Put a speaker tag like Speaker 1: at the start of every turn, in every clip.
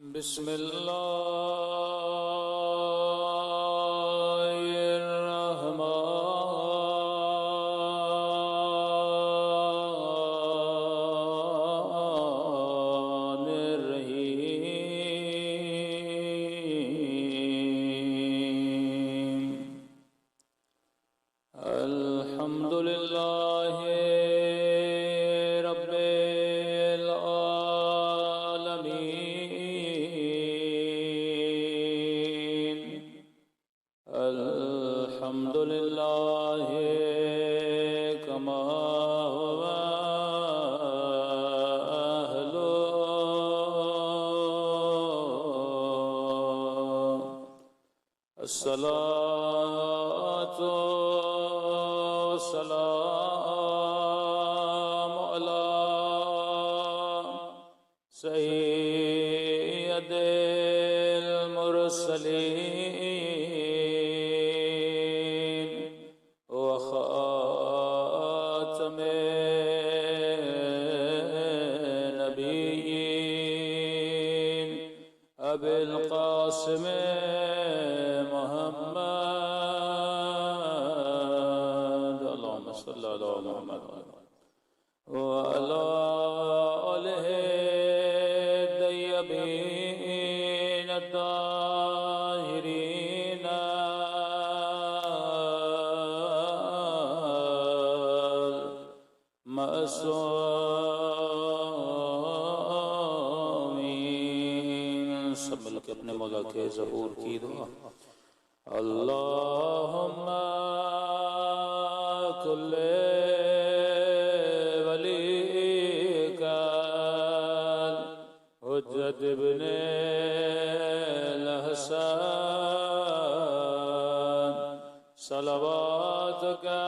Speaker 1: बिस्मिल्लाहिर्रहमानिर्रहीम। अल्हम्दुलिल्लाहि रब्बिल आलमीन। अल्हम्दुलिल्लाहि कमा हुवा अहलुहु। अस्सलातु वस्सलामु अला सय्यिदिल मुरसलीन व खातमिन नबिय्यीन अबिल क़ासिम मुहम्मद अल्लाहुम्मा सल्लि अला मुहम्मद व अला आलिहि तय्यबीन ताहिरीन मअसूमीन। सब मिलके अपने मौला के ज़हूर की दुआ। अल्लाहुम्मा कुल्ले वलीका हुज्जत इब्ने हसन सलवातुका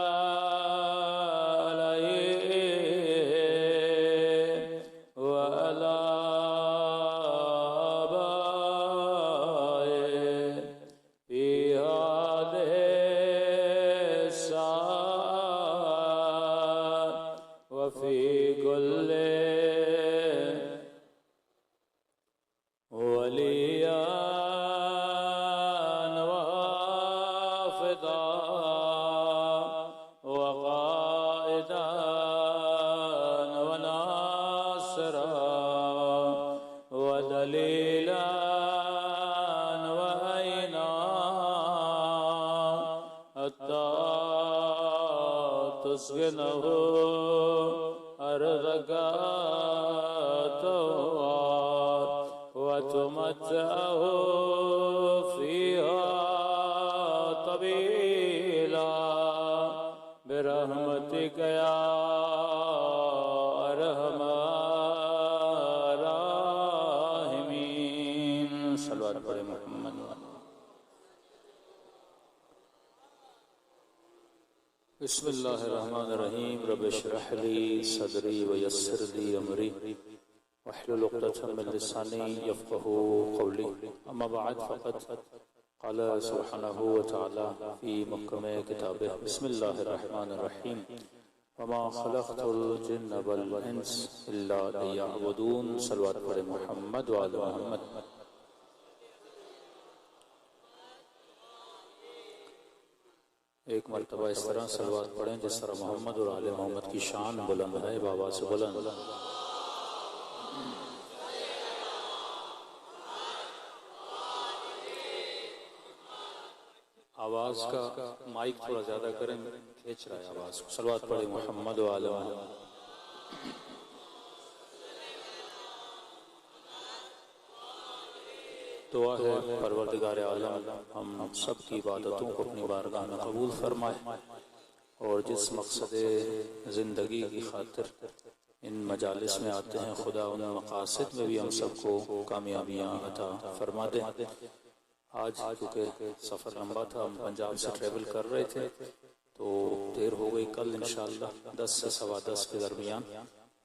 Speaker 1: अलैहि व अला वलियान वाफिदा वक़ाइदान वनासरा वदलीलान वअयना हत्ता तुस्किनहु अर्ज़का वतुमत्तअहु फ़ीहा तवीला बिरहमतिका या अरहमर राहिमीन। सल्लल्लाहु अलैहि मुहम्मद। बिस्मिल्लाहिर्रहमानिर्रहीम। रब्बि इश्रह ली सदरी व यस्सिर ली अमरी वहलुल उक़दतम मिन लिसानी यफ़क़हू क़ौली। अम्मा बअद फ़क़द क़ाल सुब्हानहू व तआला फ़ी मुहकम किताबिही बिस्मिल्लाहिर्रहमानिर्रहीम। वमा ख़लक़तुल जिन्न वल इंस इल्ला लियअबुदून। सल्लल्लाहु अलैहि मुहम्मद व आले मुहम्मद। एक मरतबा इस तरह सलवात पढ़ें जिस तरह मोहम्मद और आले मोहम्मद की शान बुलंद है। बाबा से बुलंद। आवाज का माइक थोड़ा ज्यादा करें, खींच रहा है आवाज को। सलवात पढ़े मोहम्मद व आले मोहम्मद। दुआ है परवरदिगार आलम हम सब की इबादतों को अपनी बारगाह में कबूल फरमाए और जिस मकसद ज़िंदगी की खातिर इन मजालिस में आते हैं खुदा उन मकासद में भी हम सबको कामयाबियाँ अता फरमा दे। आज क्योंकि सफ़र लंबा था, हम पंजाब से ट्रेवल कर रहे थे तो देर हो गई। कल इंशाअल्लाह 10 से 10:15 के दरमियान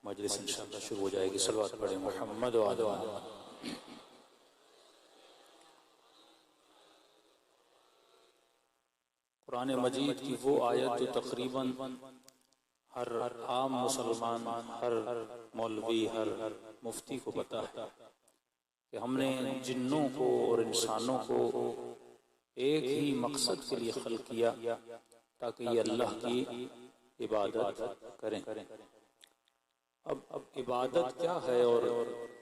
Speaker 1: मजलिस इंशाअल्लाह शुरू हो जाएगी। सल्लल्लाहु अलैहि मुहम्मद व आले मुहम्मद। कुरान मजीद की वो आयत जो तकरीबन हर आम मुसलमान, हर मौलवी, हर मुफ्ती को पता है कि हमने जिन्नों को और इंसानों को एक ही मकसद के लिए खल्क किया ताकि ये अल्लाह की इबादत करें। अब इबादत क्या है और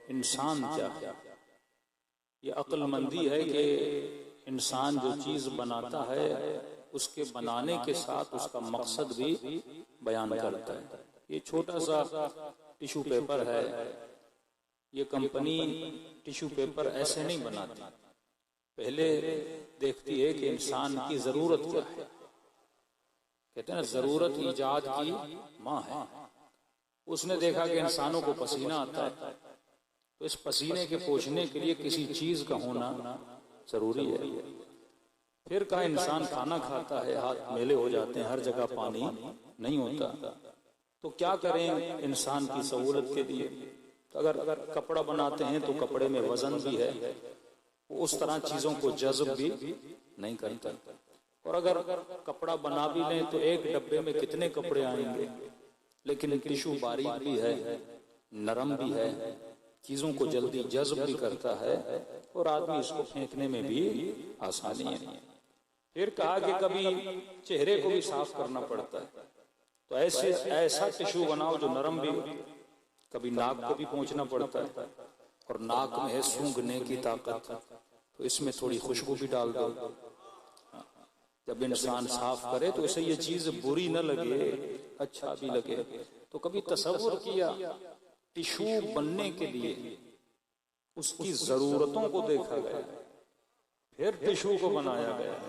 Speaker 1: इंसान क्या है? ये अक्लमंदी है कि इंसान जो चीज़ बनाता है उसके बनाने के साथ उसका मकसद भी बयान करता है। ये छोटा सा टिश्यू पेपर है, ये कंपनी टिश्यू पेपर ऐसे नहीं बनाती, पहले देखती है कि इंसान की ज़रूरत क्या है। कहते हैं ना, ज़रूरत ईजाद की माँ है। उसने देखा कि इंसानों को पसीना आता है, तो इस पसीने के पोंछने के लिए किसी चीज़ का होना जरूरी है। फिर कहा इंसान खाना खाता है, हाथ मेले हो जाते हैं, हर जगह पानी नहीं होता, तो क्या करें इंसान की सहूलत के लिए? तो अगर कपड़ा बनाते हैं तो कपड़े में वजन भी है, वो उस तरह चीज़ों को जज्ब भी नहीं करता। और अगर कपड़ा बना भी लें तो एक डब्बे में कितने कपड़े आएंगे, लेकिन टिश्यू बारीक भी है, नरम भी है, चीज़ों को जल्दी जज्ब भी करता है और आदमी इसको फेंकने में भी आसानी है। फिर कहा कि कभी चेहरे को भी साफ करना पड़ता है, तो ऐसा टिश्यू बनाओ जो नरम भी हो। कभी नाक को भी पोंछना पड़ता है, और नाक में है सूंघने की ताकत, तो इसमें थोड़ी खुशबू भी डाल दो। जब इंसान साफ करे तो इसे ये चीज बुरी न लगे, अच्छा भी लगे। तो कभी तसव्वुर किया टिश्यू बनने के लिए उसकी जरूरतों को देखा गया, फिर टिश्यू को बनाया गया।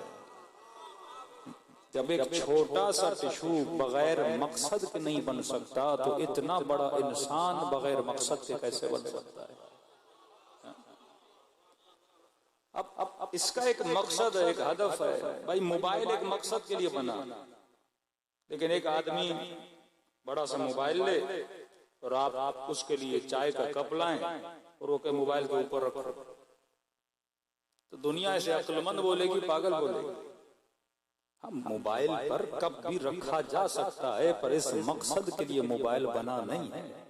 Speaker 1: जब एक छोटा सा टिश्यू बगैर मकसद के नहीं बन सकता, तो इतना बड़ा इंसान बगैर मकसद के कैसे बन सकता है? अब इसका एक मकसद है, एक हदफ है। भाई मोबाइल एक मकसद के लिए बना, लेकिन एक आदमी बड़ा सा मोबाइल ले और आप उसके लिए चाय का कप लाएं और वो के मोबाइल के ऊपर रखो, तो दुनिया ऐसे अक्लमंद बोलेगी, पागल बोलेगी। हम मोबाइल पर कप भी रखा जा सकता है, पर इस मकसद के लिए मोबाइल बना नहीं है।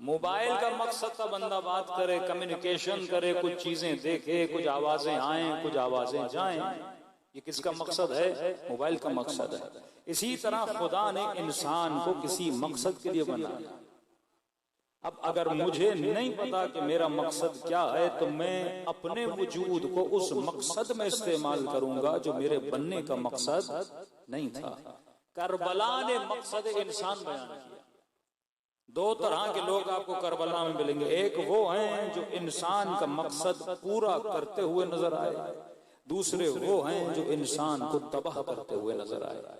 Speaker 1: मोबाइल का मकसद का बंदा बात करे, कम्युनिकेशन करे, कुछ चीजें देखे, कुछ आवाजें आए, कुछ आवाजें जाएं, ये किसका मकसद है? मोबाइल का मकसद है। इसी तरह खुदा ने इंसान को किसी मकसद के लिए बनाया। अब अगर मुझे नहीं पता कि मेरा मकसद क्या है, तो मैं अपने वजूद को उस मकसद में इस्तेमाल करूंगा जो मेरे बनने का मकसद नहीं था। करबला ने मकसद इंसान बयान किया। दो तरह के लोग आपको करबला में मिलेंगे। एक वो हैं जो इंसान का मकसद पूरा करते हुए नजर आए, दूसरे वो हैं जो इंसान को तबाह करते हुए नजर आए।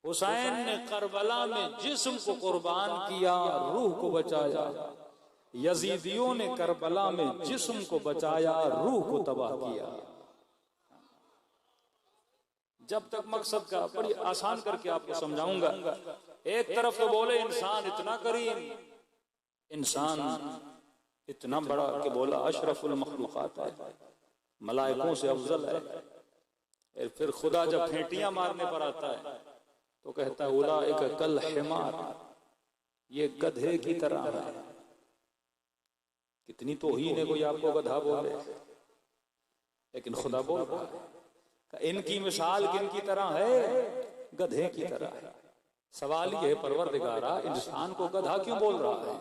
Speaker 1: हुसैन ने करबला में जिस्म को कुर्बान किया, रूह को बचाया। यजीदियों ने करबला में जिस्म को बचाया, रूह को तबाह किया। जब तक मकसद का बड़ी आसान करके आपको समझाऊंगा। एक तरफ तो बोले इंसान इतना करीम, इंसान इतना बड़ा कि बोला अशरफुल मखलूकात है, मलाइकों से अफजल है। फिर खुदा जब फेंटियां मारने पर आता है तो कहता है उलाइका कल हिमार, ये गधे की तरह है। कितनी तौहीन है कोई आपको गधा बोले, लेकिन खुदा बोल रहा है इनकी मिसाल किनकी तरह है? गधे की तरह है। सवाल ये है परवरदिगारा इंसान को गधा क्यों बोल रहा है?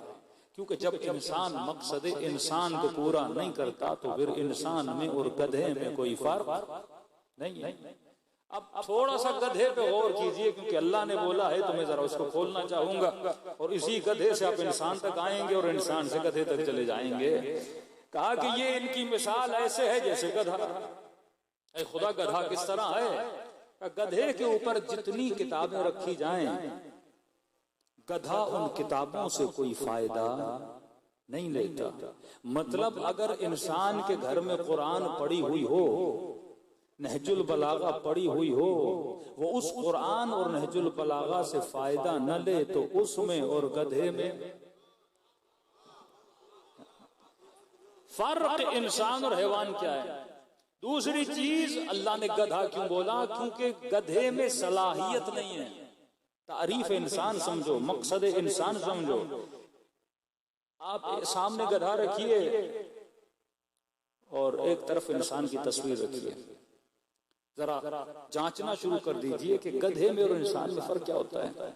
Speaker 1: क्योंकि जब इंसान मकसद इंसान को पूरा नहीं करता तो फिर इंसान में और गधे में कोई फर्क नहीं है। अब थोड़ा सा गधे पे गौर कीजिए, क्योंकि अल्लाह ने बोला है तो मैं जरा उसको खोलना चाहूंगा, और इसी गधे से आप इंसान तक आएंगे और इंसान से गधे तक चले जाएंगे। कहा कि ये इनकी मिसाल ऐसे है जैसे गधा। खुदा गधा किस तरह है? गधे के ऊपर जितनी किताबें रखी जाएं, गधा उन किताबों से कोई फायदा नहीं लेता। मतलब अगर इंसान के घर में कुरान पढ़ी हुई हो, नहजुल बलागा पढ़ी हुई हो, वो उस कुरान और नहजुल बलागा से फायदा न ले तो उसमें और गधे में फर्क इंसान और हैवान क्या है? दूसरी चीज अल्लाह ने गधा क्यों बोला? क्योंकि गधे में सलाहियत नहीं है। तारीफ इंसान समझो, मकसद इंसान समझो। आप सामने गधा रखिए और एक तरफ इंसान की तस्वीर रखिए, जरा जांचना शुरू कर दीजिए कि गधे में और इंसान में फर्क क्या होता है।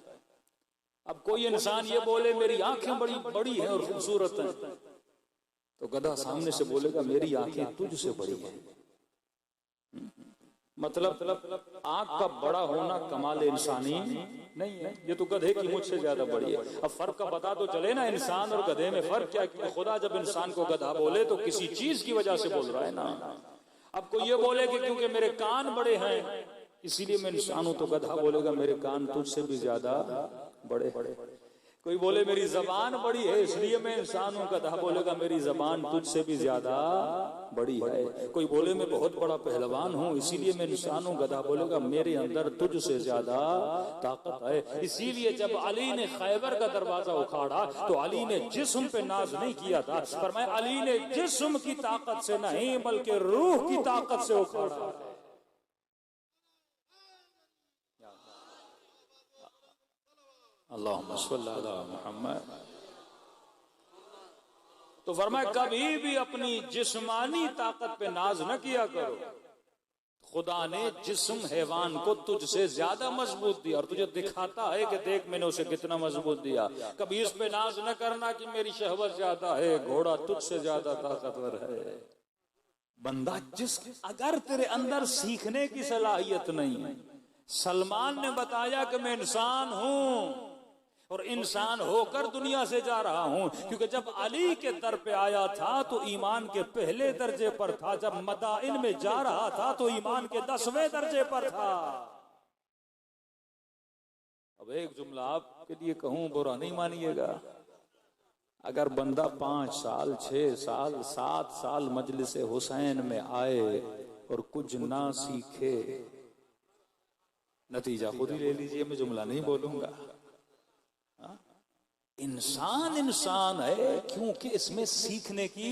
Speaker 1: अब कोई इंसान ये बोले मेरी आंखें बड़ी बड़ी हैं और खूबसूरत हैं, तो गधा सामने से बोलेगा मेरी आंखें तुझसे बड़ी हैं। मतलब आंख का बड़ा होना कमाल इंसानी नहीं है, ये तो गधे की मुझसे ज्यादा बड़ी है। अब फर्क का पता तो चले ना, इंसान और गधे में फर्क क्या है। खुदा जब इंसान को गधा बोले तो किसी चीज की वजह से बोल रहा है ना। अब कोई ये बोले कि क्योंकि मेरे कान बड़े हैं इसीलिए मैं इंसान हूं, तो गधा बोलेगा मेरे कान तुझसे भी ज्यादा बड़े। कोई बोले मेरी जबान बड़ी है इसलिए मैं इंसान हूं, गधा बोलेगा मेरी जबान तुझसे भी ज्यादा बड़ी है। कोई बोले मैं बहुत बड़ा पहलवान हूं इसीलिए मैं इंसान हूं, गधा बोलेगा मेरे अंदर तुझसे ज्यादा ताकत है। इसीलिए जब अली ने खैबर का दरवाजा उखाड़ा तो अली ने जिस्म पे नाज नहीं किया था, फरमाया अली ने जिस्म की ताकत से नहीं बल्कि रूह की ताकत से उखाड़ा। अल्लाहुम्मा सल्ली अला मुहम्मद। तो फरमाया कभी भी अपनी जिस्मानी ताकत पे नाज न किया करो, खुदा ने जिस्म हैवान को तुझसे ज्यादा मजबूत दिया और तुझे दिखाता है कि देख मैंने उसे कितना मजबूत दिया। कभी इस पे नाज न करना कि मेरी शहवत ज्यादा है, घोड़ा तुझसे ज्यादा ताकतवर है। बंदा जिस अगर तेरे अंदर सीखने की सलाहियत नहीं है, सलमान ने बताया कि मैं इंसान हूं और इंसान होकर दुनिया से जा रहा हूं, क्योंकि जब अली के दर पे आया था तो ईमान के पहले दर्जे पर था, जब मदाइन में जा रहा था तो ईमान के 10वें दर्जे पर था। अब एक जुमला आपके लिए कहूं, बुरा नहीं मानिएगा। अगर बंदा 5 साल 6 साल 7 साल मजलिस हुसैन में आए और कुछ ना सीखे, नतीजा खुद ही ले लीजिए, मैं जुमला नहीं बोलूंगा। इंसान इंसान है क्योंकि इसमें सीखने की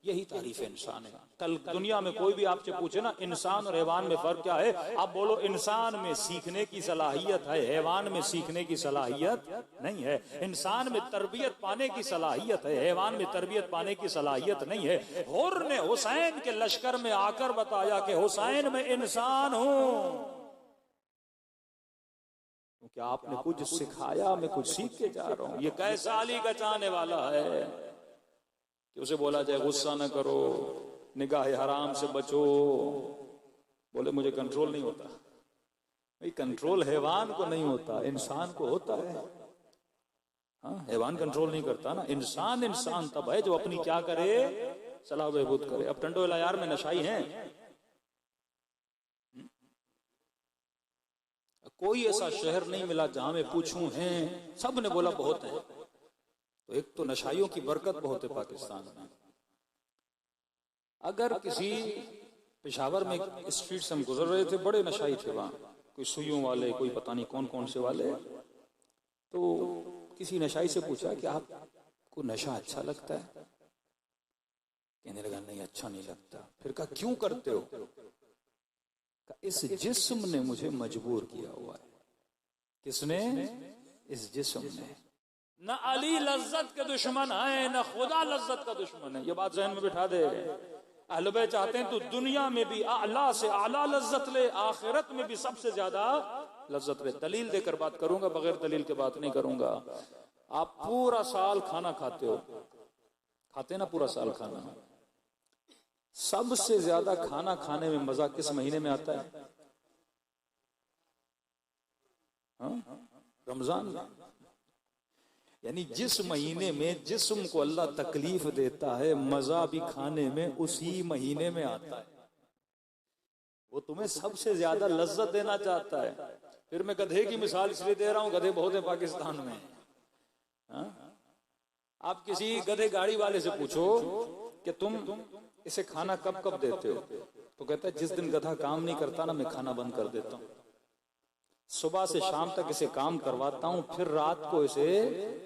Speaker 1: यही तारीफ है। इंसान है। कल दुनिया में कोई भी आपसे पूछे ना इंसान और हैवान में फर्क क्या है, आप बोलो इंसान में सीखने की सलाहियत है, हैवान में सीखने की सलाहियत नहीं है। इंसान में तरबियत पाने की सलाहियत है, हैवान में तरबियत पाने की सलाहियत नहीं है। हुर ने हुसैन के लश्कर में आकर बताया कि हुसैन में इंसान हूं, क्योंकि आपने कुछ सिखाया, मैं कुछ सीख के जा रहा हूं। ये कैसा अली का चाहने वाला है कि उसे बोला जाए गुस्सा न करो, निगाह हराम से बचो, बोले मुझे कंट्रोल नहीं होता। भाई कंट्रोल हैवान को नहीं होता, इंसान को होता है। हाँ, हैवान कंट्रोल नहीं करता ना। इंसान इंसान तब है जो अपनी क्या करे, सलाह बहबूद करे। अब टंडो इलायार में नशाई हैं, कोई ऐसा शहर नहीं मिला जहां मैं पूछूं हैं, सब ने बोला बहुत है। तो एक तो नशाइयों की बरकत बहुत है पाकिस्तान में। अगर किसी पेशावर में स्ट्रीट से हम गुजर रहे थे, बड़े नशाई थे वहां, कोई सुइयों वाले, कोई पता नहीं कौन कौन से वाले। तो किसी नशाई से पूछा कि आपको नशा अच्छा लगता है? कहने लगा नहीं अच्छा नहीं लगता। फिर कहा क्यों करते हो? इस जिस्म ने मुझे मजबूर किया हुआ है। किसने? इस जिस्म ने। न अली लज्जत के दुश्मन है, न खुदा लज्जत का दुश्मन है। ये बात जहन में बिठा दे। अहले बैत चाहते हैं तो दुनिया में भी आला से आला लज्जत ले, आखिरत में भी सबसे ज्यादा लज्जत ले। दलील देकर बात करूंगा, बगैर दलील के बात नहीं करूंगा। आप पूरा साल खाना खाते हो, खाते ना पूरा साल खाना, सबसे ज्यादा खाना खाने में मजा किस महीने में आता है? रमजान में। यानी जिस महीने में जिस्म को अल्लाह तकलीफ देता है, मजा भी खाने में उसी महीने में आता है। वो तुम्हें सबसे ज्यादा लज्जत देना चाहता है। फिर मैं गधे की मिसाल इसलिए दे रहा हूं, गधे बहुत है पाकिस्तान में। आप किसी गधे गाड़ी वाले से पूछो कि तुम इसे खाना कब कब देते हो, तो कहता है जिस दिन गधा काम नहीं करता ना, मैं खाना बंद कर देता हूँ। सुबह से शाम तक इसे काम करवाता हूँ, फिर रात को इसे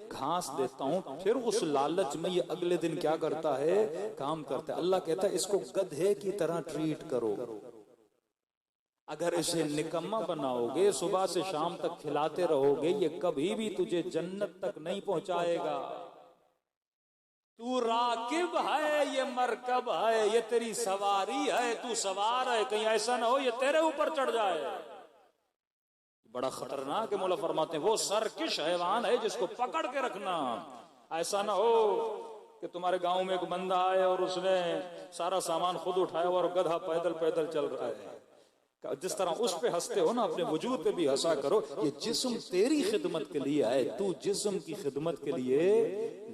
Speaker 1: घास देता हूँ, फिर उस लालच में ये अगले दिन क्या करता है, काम करता है। अल्लाह कहता है इसको गधे की तरह ट्रीट करो। अगर इसे निकम्मा बनाओगे, सुबह से शाम तक खिलाते रहोगे, ये कभी भी तुझे जन्नत तक नहीं पहुंचाएगा। तू राकिब है, ये मरकब है, ये तेरी सवारी है, तू सवार है, कहीं ऐसा ना हो ये तेरे ऊपर चढ़ जाए। बड़ा खतरनाक है। मौला फरमाते हैं वो सरकिश हैवान है जिसको पकड़ के रखना। ऐसा ना हो कि तुम्हारे गांव में एक बंदा आए और उसने सारा सामान खुद उठाया और गधा पैदल पैदल चल रहा है। जिस तरह उस पे हंसते हो ना, अपने वजूद पे भी हंसा करो। ये जिस्म तेरी खिदमत के लिए है, तू जिस्म की खिदमत के लिए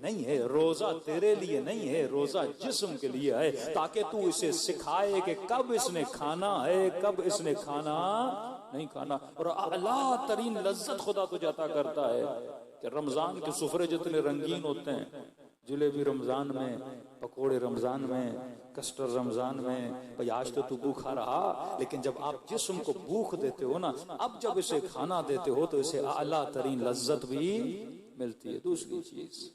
Speaker 1: नहीं है। रोजा तेरे लिए नहीं है, रोजा जिस्म के लिए है, ताकि तू इसे सिखाए कि कब इसने खाना है, कब इसने खाना नहीं खाना। और आला तरीन लज्जत खुदा तुझे अता करता है कि रमजान के सुफरे जितने रंगीन होते हैं, जलेबी रमजान में, पकोड़े रमजान में, कस्टर्ड रमजान में। भाई आज तो तू भूखा रहा, लेकिन जब आप जिस्म को भूख देते हो ना, अब जब इसे खाना देते हो तो इसे आला तरीन लज्जत भी मिलती है। दूसरी चीज,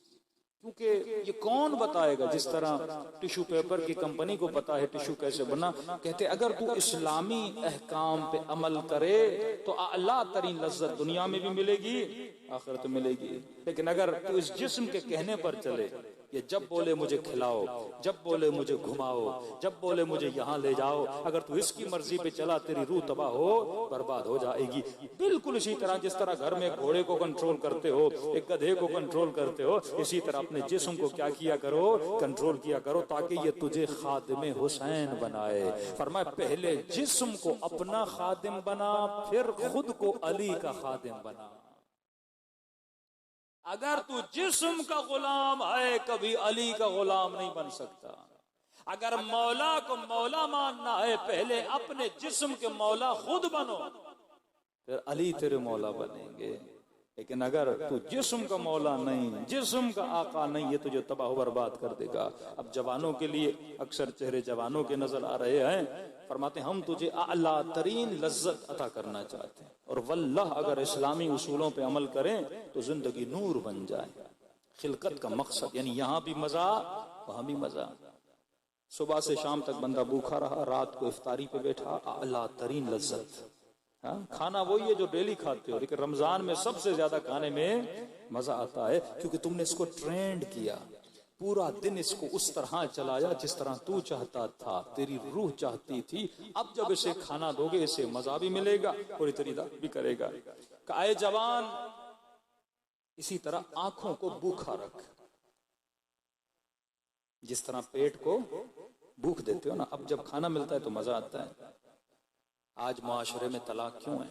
Speaker 1: क्योंकि ये कौन बताएगा, जिस तरह टिश्यू पेपर की कंपनी को पता है टिश्यू कैसे बना। कहते अगर तू इस्लामी अहकाम पे अमल करे तो आला तरीन लज्जत दुनिया में भी मिलेगी, आखिरत में मिलेगी। लेकिन अगर तू इस जिस्म के कहने पर चले, ये जब बोले मुझे खिलाओ, जब बोले मुझे घुमाओ, जब बोले मुझे यहाँ ले जाओ, अगर तू इसकी मर्जी पे चला तेरी रूह तबाह हो, बर्बाद हो जाएगी। बिल्कुल इसी तरह जिस तरह घर में घोड़े को कंट्रोल करते हो, एक गधे को कंट्रोल करते हो, इसी तरह अपने जिस्म को क्या किया करो, कंट्रोल किया करो, ताकि ये तुझे खादिम हुसैन बनाए। फरमाए पहले जिस्म को अपना खादिम बना, फिर खुद को अली का खादिम बना। अगर तू जिस्म का गुलाम है, कभी अली का गुलाम नहीं बन सकता। अगर मौला को मौला मानना है, पहले अपने जिस्म के मौला खुद बनो, फिर अली तेरे मौला बनेंगे। लेकिन अगर तू जिस्म का मौला नहीं, जिस्म का आका नहीं, ये तुझे तबाह बर्बाद कर देगा। अब जवानों के लिए अक्सर चेहरे जवानों के नजर आ रहे हैं। फरमाते हम तुझे आला तरीन लज्जत अता करना चाहते हैं, और वल्लाह अगर इस्लामी उसूलों पे अमल करें तो जिंदगी नूर बन जाए। खिलकत का मकसद यानी यहाँ भी मजा वहां भी मजा। सुबह से शाम तक बंदा भूखा रहा, रात को इफ्तारी पे बैठा, आला तरीन लज्जत। खाना वही है जो डेली खाते हो, लेकिन रमजान में सबसे ज्यादा खाने में मजा आता है, क्योंकि तुमने इसको ट्रेंड किया, पूरा दिन इसको उस तरह चलाया जिस तरह तू चाहता था, तेरी रूह चाहती थी। अब जब इसे खाना दोगे, इसे मजा भी मिलेगा और इतनी भी करेगा। काए जवान, इसी तरह आंखों को भूखा रख, जिस तरह पेट को भूख देते हो ना, अब जब खाना मिलता है तो मजा आता है। आज मुआशरे में तलाक क्यों है?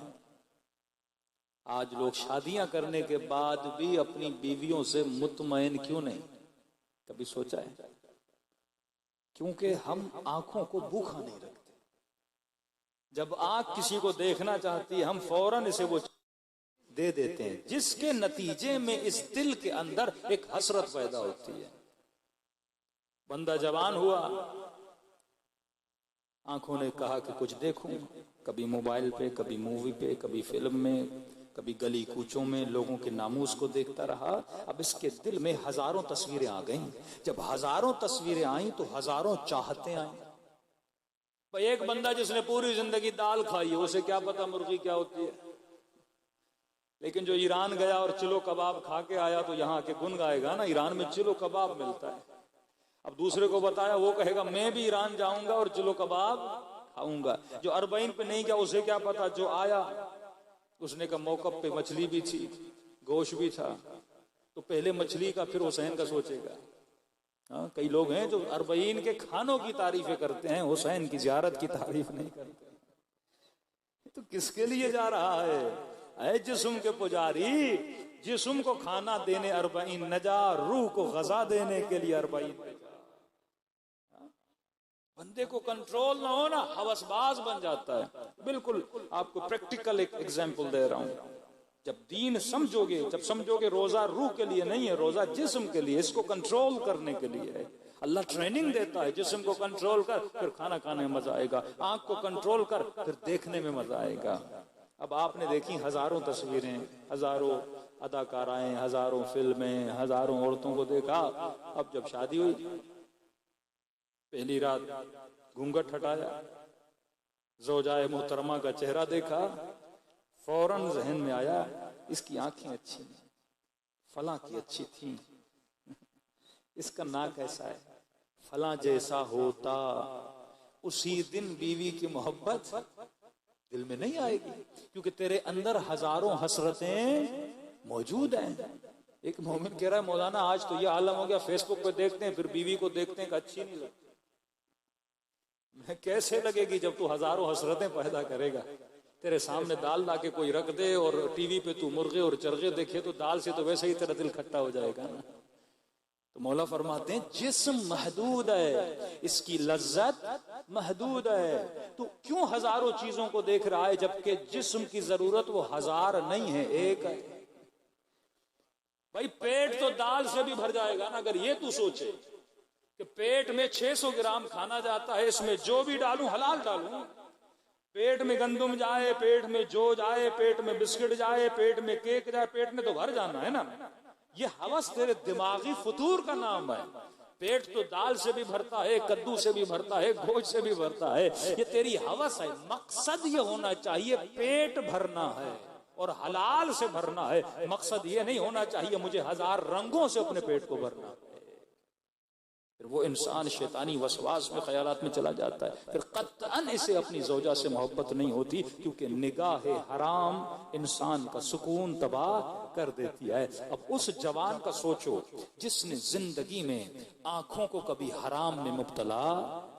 Speaker 1: आज लोग शादियां करने के बाद भी अपनी बीवियों से मुतमईन क्यों नहीं? कभी सोचा है? क्योंकि हम आंखों को भूखा नहीं रखते। जब आंख किसी को देखना चाहती है, हम फौरन इसे वो दे देते हैं, जिसके नतीजे में इस दिल के अंदर एक हसरत पैदा होती है। बंदा जवान हुआ, आंखों ने कहा कि कुछ देखूं, कभी मोबाइल पे, कभी मूवी पे, कभी फिल्म में, कभी गली कूचों में लोगों के नामूस को देखता रहा। अब इसके दिल में हजारों तस्वीरें आ गईं। जब हजारों तस्वीरें आई तो हजारों चाहतें आई। भाई एक बंदा जिसने पूरी जिंदगी दाल खाई है, उसे क्या पता मुर्गी क्या होती है। लेकिन जो ईरान गया और चिलो कबाब खा के आया तो यहाँ के गुन गाएगा ना, ईरान में चिलो कबाब मिलता है। अब दूसरे को बताया, वो कहेगा मैं भी ईरान जाऊंगा और चिलो कबाब खाऊंगा। जो अरबईन पे नहीं गया उसे क्या पता, जो आया उसने का मौकफ पे मछली भी थी, गोश्त भी था, तो पहले मछली का फिर हुसैन का सोचेगा। हाँ, कई लोग हैं जो अरबईन के खानों की तारीफें करते हैं, हुसैन की जियारत की तारीफ नहीं करते। तो किसके लिए जा रहा है? ऐ जिस्म के पुजारी, जिस्म को खाना देने अरबईन न जा, रूह को गजा देने के लिए अरबईन न जा। बंदे को कंट्रोल ना हो ना, हवसबाज बन जाता है। बिल्कुल आपको प्रैक्टिकल एक एग्जांपल दे रहा हूं। जब दीन समझोगे, जब समझोगे रोजा रूह के लिए नहीं है, रोजा जिस्म के लिए, इसको कंट्रोल करने के लिए है। अल्लाह ट्रेनिंग देता है, जिस्म को कंट्रोल कर, फिर खाना खाने में मजा आएगा। आंख को कंट्रोल कर, फिर देखने में मजा आएगा। अब आपने देखी हजारों तस्वीरें, हजारों अदाकाराएं, हजारों फिल्में, हजारों औरतों को देखा। अब जब शादी हुई, पहली रात घूंघट हटाया, ज़ौजाए मोहतरमा का चेहरा देखा, फौरन जहन में आया इसकी आंखें अच्छी नहीं, फला की अच्छी थी, इसका ना कैसा है, फला जैसा होता, उसी दिन बीवी की मोहब्बत दिल में नहीं आएगी, क्योंकि तेरे अंदर हजारों हसरतें मौजूद हैं। एक मोमिन कह रहा है मौलाना आज तो ये आलम हो गया, फेसबुक पे देखते हैं फिर बीवी को देखते हैं कि अच्छी नहीं लगती। मैं कैसे लगेगी जब तू हजारों हसरतें पैदा करेगा। तेरे सामने दाल ला के कोई रख दे और टीवी पे तू मुर्गे और चरगे देखे तो दाल से तो वैसे ही तेरा दिल खट्टा हो जाएगा ना। तो मौला फरमाते हैं जिस्म महदूद है, इसकी लज्जत महदूद है, तो क्यों हजारों चीजों को देख रहा है जबकि जिस्म की जरूरत वो हजार नहीं है, एक है। भाई पेट तो दाल से भी भर जाएगा ना, अगर ये तू सोचे कि पेट में 600 ग्राम खाना जाता है, इसमें जो भी डालूं हलाल डालूं, पेट में गंदुम जाए, पेट में जौ जाए, पेट में बिस्किट जाए, पेट में केक जाए, पेट में तो भर जाना है ना। ये हवस तेरे दिमागी फतूर का नाम है। पेट तो दाल से भी भरता है, कद्दू से भी भरता है, गोश्त से भी भरता है, ये तेरी हवस है। मकसद ये होना चाहिए पेट भरना है और हलाल से भरना है। मकसद ये नहीं होना चाहिए मुझे हजार रंगों से अपने पेट को भरना है। फिर वो इंसान शैतानी वसवास में, ख्यालात में चला जाता है। फिर कत्अन इसे अपनी ज़ौजा से मोहब्बत नहीं होती, क्योंकि निगाह हराम इंसान का सुकून तबाह कर देती है। अब उस जवान का सोचो जिसने जिंदगी में आंखों को कभी हराम में मुब्तला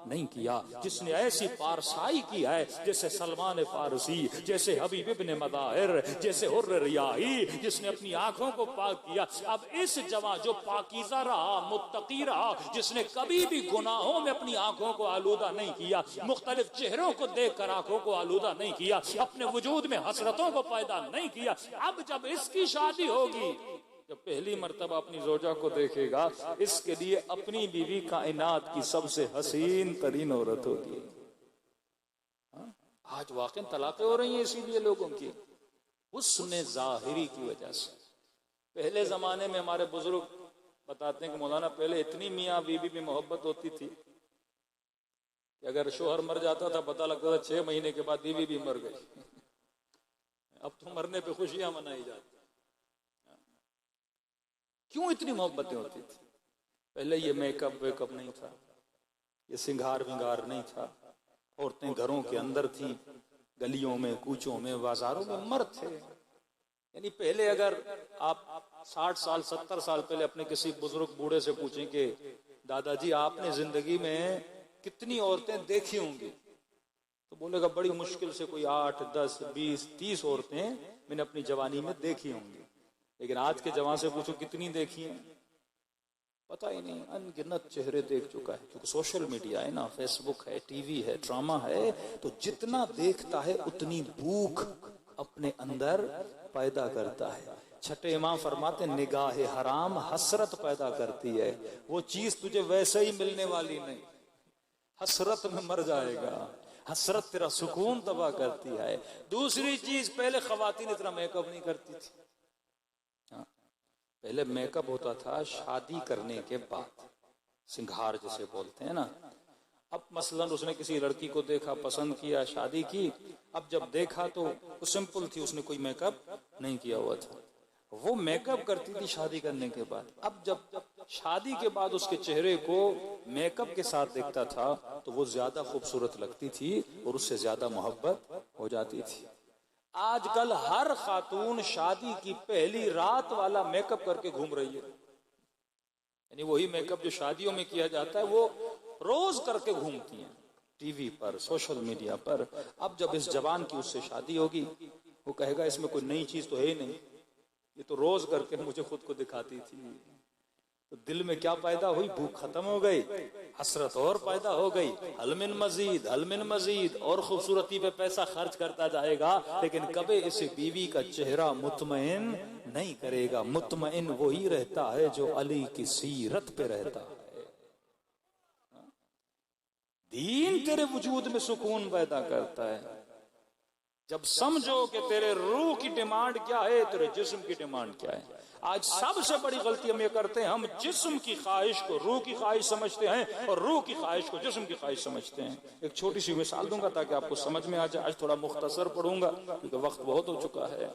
Speaker 1: नहीं किया, जिसने ऐसी पारसाई की है जैसे सलमान फारसी, जैसे हबीब इब्ने मदाहिर, जैसे हुर्र रियाही, जिसने अपनी आंखों को पाक किया। अब इस जवान जो पाकीज़ा रहा, मुत्तकी रहा, जिसने कभी भी गुनाहों में अपनी आंखों को आलूदा नहीं किया, मुख्तलिफ चेहरों को देखकर आंखों को आलूदा नहीं किया, अपने वजूद में हसरतों को पैदा नहीं किया, अब जब इसकी शादी होगी, जब पहली मर्तबा अपनी जोजा को देखेगा, इसके लिए अपनी बीवी कायनात की सबसे हसीन तरीन औरत होगी। आज वाकई तलाक़ें हो रही हैं इसीलिए लोगों की हुस्न ज़ाहिरी की वजह से। पहले जमाने में हमारे बुजुर्ग बताते हैं कि मौलाना पहले इतनी मियाँ बीवी में मोहब्बत होती थी कि अगर शोहर मर जाता था पता लगता था 6 महीने के बाद बीवी भी मर गई। अब तो मरने पे खुशियां मनाई जाती। क्यों इतनी मोहब्बतें होती थी? पहले ये मेकअप वेकअप नहीं था, ये सिंगार विंगार नहीं था, औरतें घरों के अंदर थी, गलियों में, कूचों में, बाजारों में मर्द थे। यानी पहले अगर आप 60 साल 70 साल पहले अपने किसी बुजुर्ग बूढ़े से पूछें कि दादाजी आपने जिंदगी में कितनी औरतें देखी होंगी, तो बोलेगा बड़ी मुश्किल से कोई 8, 10, 20, 30 औरतें मैंने अपनी जवानी में देखी होंगी। लेकिन आज के जवान से पूछो कितनी देखी हैं, पता ही नहीं, अनगिनत चेहरे देख चुका है। क्योंकि सोशल मीडिया है ना, फेसबुक है, टीवी है, ड्रामा है, तो जितना देखता है उतनी भूख अपने अंदर पैदा करता है। छठे इमाम फरमाते निगाह हराम हसरत पैदा करती है, वो चीज तुझे वैसे ही मिलने वाली नहीं, हसरत में मर जाएगा। हसरत तेरा सुकून तबाह करती है। दूसरी चीज, पहले खवातीन इतना मेकअप नहीं करती थी। पहले मेकअप होता था शादी करने के बाद, सिंगार जिसे बोलते हैं ना। अब मसलन उसने किसी लड़की को देखा, पसंद किया, शादी की, अब जब देखा तो वो सिंपल थी, उसने कोई मेकअप नहीं किया हुआ था। वो मेकअप करती थी शादी करने के बाद। अब जब शादी के बाद उसके चेहरे को मेकअप के साथ देखता था तो वो ज्यादा खूबसूरत लगती थी और उससे ज्यादा मोहब्बत हो जाती थी। आजकल हर खातून शादी की पहली रात वाला मेकअप करके घूम रही है। यानी वही मेकअप जो शादियों में किया जाता है वो रोज करके घूमती हैं टीवी पर, सोशल मीडिया पर। अब जब इस जवान की उससे शादी होगी, वो कहेगा इसमें कोई नई चीज तो है ही नहीं, ये तो रोज करके मुझे खुद को दिखाती थी। तो दिल में क्या पैदा हुई? भूख खत्म हो गई, हसरत और पैदा हो गई। हलमिन मजीद, हलमिन मजीद, और खूबसूरती पे पैसा खर्च करता जाएगा, लेकिन कभी इस बीवी का चेहरा मुतमईन नहीं करेगा। मुतमईन वही रहता है जो अली की सीरत पे रहता है। दीन तेरे वजूद में सुकून पैदा करता है। जब समझो कि तेरे रूह की डिमांड क्या है, तेरे जिस्म की डिमांड क्या है। आज सबसे बड़ी गलती हम ये करते हैं, हम जिस्म की ख्वाहिश को रूह की ख्वाहिश समझते हैं और रूह की ख्वाहिश को जिस्म की ख्वाहिश समझते हैं। एक छोटी सी मिसाल दूंगा ताकि आपको समझ में आ जाए। आज थोड़ा मुख्तसर पढ़ूंगा क्योंकि वक्त बहुत हो चुका है।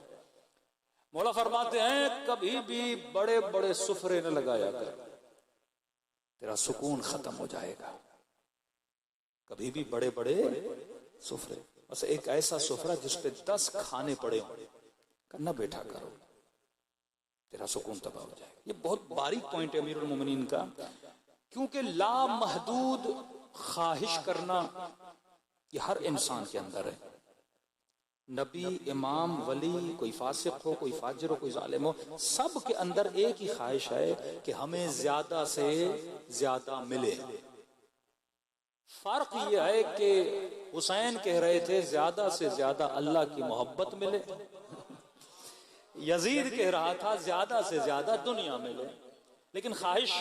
Speaker 1: मौला फरमाते हैं कभी भी बड़े बड़े सुफरे न लगाया कर। तेरा सुकून खत्म हो जाएगा। कभी भी बड़े बड़े सुफरे, बस एक ऐसा सुफरा जिस पे 10 खाने पड़े हों, करना बैठा करो, तेरा सुकून तबाह हो जाएगा। ये बहुत बारीक पॉइंट है अमीरुल मोमिनीन का, क्योंकि लामहदूद ख्वाहिश करना ये हर इंसान के अंदर है। नबी, इमाम, वली, कोई फासिक हो, कोई फाजिर हो, कोई जालिम हो, सब के अंदर एक ही ख्वाहिश है कि हमें ज्यादा से ज्यादा मिले। फर्क यह है कि हुसैन कह रहे थे ज्यादा से ज्यादा अल्लाह की मोहब्बत मिले, यजीद कह रहा था ज्यादा से ज्यादा दुनिया मिले, लेकिन ख्वाहिश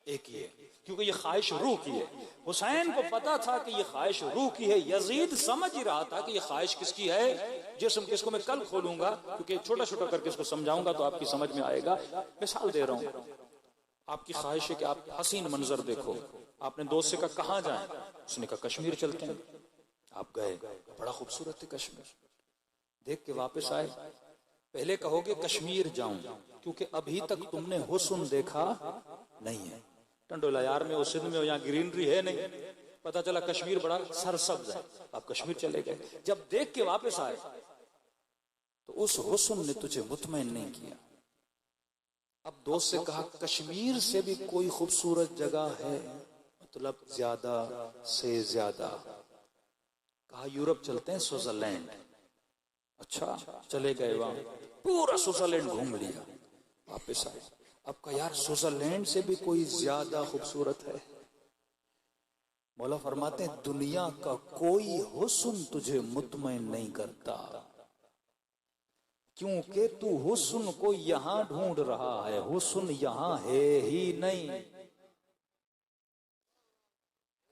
Speaker 1: एक ही है, क्योंकि ये ख्वाहिश रूह की है। हुसैन को पता था कि ये ख्वाहिश रूह की है, यजीद समझ ही रहा था कि ये ख्वाहिश किसकी है। जिस्म किसको मैं कल खोलूंगा, क्योंकि छोटा छोटा करके इसको समझाऊंगा तो आपकी समझ में आएगा। मिसाल दे रहा हूं, आपकी ख्वाहिश है कि आप हसीन मंजर देखो, आपने दोस्त से कहा कहाँ जाए, उसने कहा कश्मीर चलते हैं। आप गए, बड़ा खूबसूरत है कश्मीर, देख के वापस आए। पहले कहोगे कश्मीर जाऊं, क्योंकि अभी तक तुमने हुस्न देखा नहीं है। टंडोला यार में, उस सिंध में यहाँ ग्रीनरी है नहीं, पता चला कश्मीर बड़ा सरसब्ज है, आप कश्मीर चले गए। जब देख के वापस आए तो उस हुस्न ने तुझे मुतमईन नहीं किया। अब दोस्त से कहा कश्मीर से भी कोई खूबसूरत जगह है, मतलब ज्यादा से ज्यादा। कहा यूरोप चलते हैं, स्विट्जरलैंड। अच्छा, चले गए, वहां पूरा स्विट्जरलैंड घूम लिया, वापस आए। अब कहा यार स्विट्जरलैंड से भी कोई ज्यादा खूबसूरत है। मौला फरमाते हैं दुनिया का कोई हुस्न तुझे मुतमईन नहीं करता, क्योंकि तू हुस्न को यहां ढूंढ रहा है, हुस्न यहां है ही नहीं।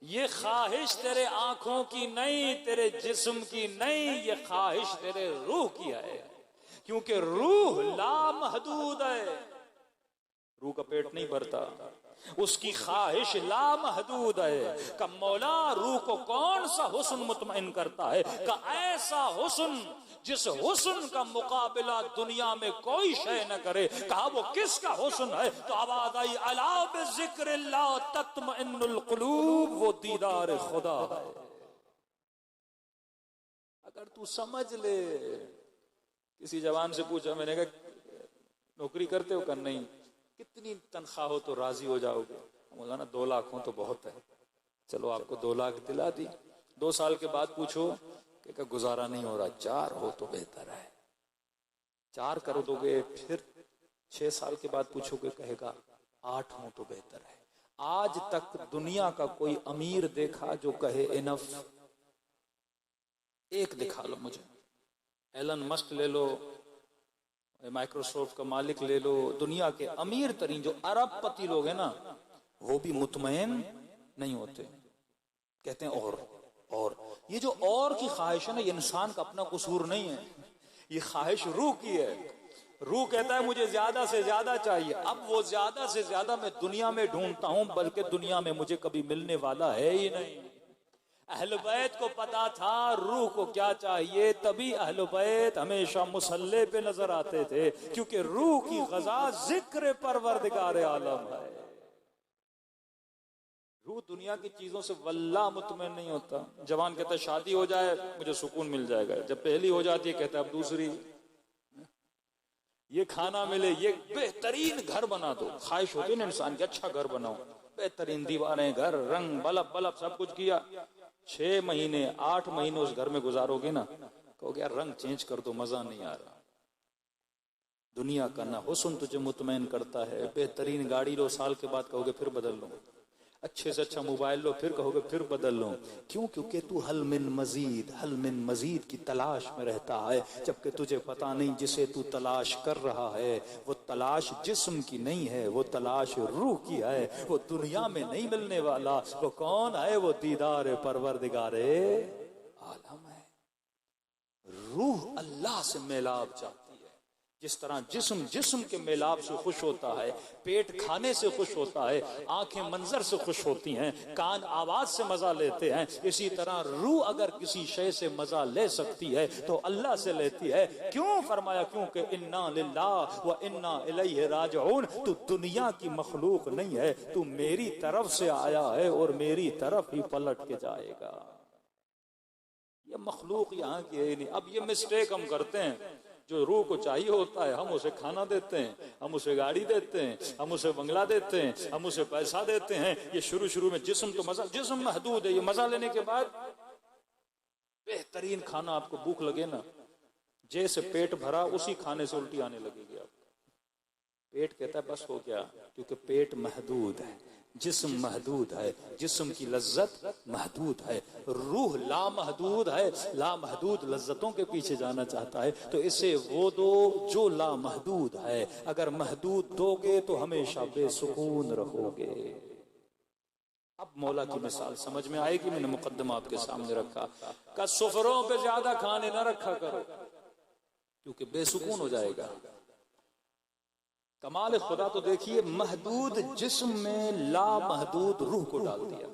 Speaker 1: ये ख्वाहिश तेरे आंखों की नहीं, तेरे जिस्म की नहीं, ये ख्वाहिश तेरे रूह की है, क्योंकि रूह लामहदूद है। रूह का पेट नहीं भरता, उसकी ख्वाहिश लामहदूद है। का मौला रूह को कौन सा हुस्न मुतमईन करता है, का ऐसा हुस्न जिस हुस्न का मुकाबला दुनिया में कोई शय न करे। कहा वो किसका हुस्न है, तो आवाज आई अला बिज़िक्रिल्लाह तत्मइन्नुल कुलूब, वो दीदार खुदा है। अगर तू समझ ले, किसी जवान से पूछा, मैंने कहा नौकरी करते हो? कर नहीं। कितनी तनख्वाह हो तो राजी हो जाओगे? बोला ना 2 लाख हो तो बहुत है। चलो आपको 2 लाख दिला दी। 2 साल के बाद पूछो कि गुजारा नहीं हो रहा, 4 हो तो बेहतर है। 4 कर दोगे, फिर 6 साल के बाद पूछोगे, कहेगा 8 हो तो बेहतर है। आज तक दुनिया का कोई अमीर देखा जो कहे इनफ? एक दिखा लो मुझे। एलन मस्क ले लो, माइक्रोसॉफ्ट का मालिक ले लो, दुनिया के अमीर तरीन जो अरबपति लोग हैं ना, वो भी मुतमईन नहीं होते। कहते हैं और ये जो और की ख्वाहिश है ना, ये इंसान का अपना कसूर नहीं है, ये ख्वाहिश रूह की है। रूह कहता है मुझे ज्यादा से ज्यादा चाहिए। अब वो ज्यादा से ज्यादा मैं दुनिया में ढूंढता हूं, बल्कि दुनिया में मुझे कभी मिलने वाला है ही नहीं। अहले बैत को पता था रूह को क्या चाहिए, तभी अहले बैत हमेशा मुसल्ले पे नजर आते थे, क्योंकि रूह की ग़ज़ा जिक्र परवरदिगार आलम है। रूह दुनिया की चीजों से वल्लाह मुतमईन नहीं होता। जवान कहता है शादी हो जाए मुझे सुकून मिल जाएगा, जब पहली हो जाती है कहता है अब दूसरी। ये खाना मिले, ये बेहतरीन घर बना दो, ख्वाहिश होती है ना इंसान की, अच्छा घर बनाओ, बेहतरीन दीवारें, घर, रंग, बल्ब बल्ब सब कुछ किया। 6 महीने 8 महीने उस घर में गुजारोगे ना, कहोगे यार रंग चेंज कर दो, मजा नहीं आ रहा। दुनिया का ना हुस्न तुझे मुतमईन करता है। बेहतरीन गाड़ी लो, साल के बाद कहोगे फिर बदल लो। अच्छे से अच्छा मोबाइल लो, फिर कहोगे फिर बदल लो। क्यों? क्योंकि तू हल मिन मजीद की तलाश में रहता है, जबकि तुझे पता नहीं जिसे तू तलाश कर रहा है वो तलाश जिस्म की नहीं है, वो तलाश रूह की है। वो दुनिया में नहीं मिलने वाला। वो कौन है? वो दीदार परवरदिगारे आलम है। रूह अल्लाह से मिलाप चाहती है। जिस तरह जिस्म जिस्म के मेलाप से खुश होता है, पेट खाने से खुश होता है, आंखें मंजर से खुश होती हैं, कान आवाज से मजा लेते हैं, इसी तरह रूह अगर किसी शय से मजा ले सकती है तो अल्लाह से लेती है। क्यों? फरमाया क्योंकि इन्ना लिल्लाह व इन्ना इलैहि राजिऊन। तू दुनिया की मखलूक नहीं है, तू मेरी तरफ से आया है और मेरी तरफ ही पलट के जाएगा। ये मखलूक यहाँ की है नहीं। अब ये मिस्टेक हम करते हैं, जो रूह को चाहिए होता है हम उसे खाना देते हैं, हम उसे गाड़ी देते हैं, हम उसे बंगला देते हैं, हम उसे पैसा देते हैं। ये शुरू में जिस्म तो मजा, जिस्म महदूद है, ये मजा लेने के बाद बेहतरीन खाना आपको भूख लगे ना, जैसे पेट भरा उसी खाने से उल्टी आने लगेगी आपको। पेट कहता है बस हो गया, क्योंकि पेट महदूद है, जिस्म महदूद है, जिस्म की लज्जत महदूद है, रूह लामहदूद है, लामहदूद लज्जतों के पीछे जाना चाहता है। तो इसे वो दो जो लामहदूद है। अगर महदूद दोगे तो हमेशा बेसुकून रहोगे। अब मौला की मिसाल समझ में आएगी। मैंने मुकद्दमा आपके सामने रखा का सुफरों पे ज्यादा खाने न रखा करो, क्योंकि बेसुकून हो जाएगा। कमाल खुदा तो देखिए, महदूद जिस्म में लामहदूद रूह को डाल दिया।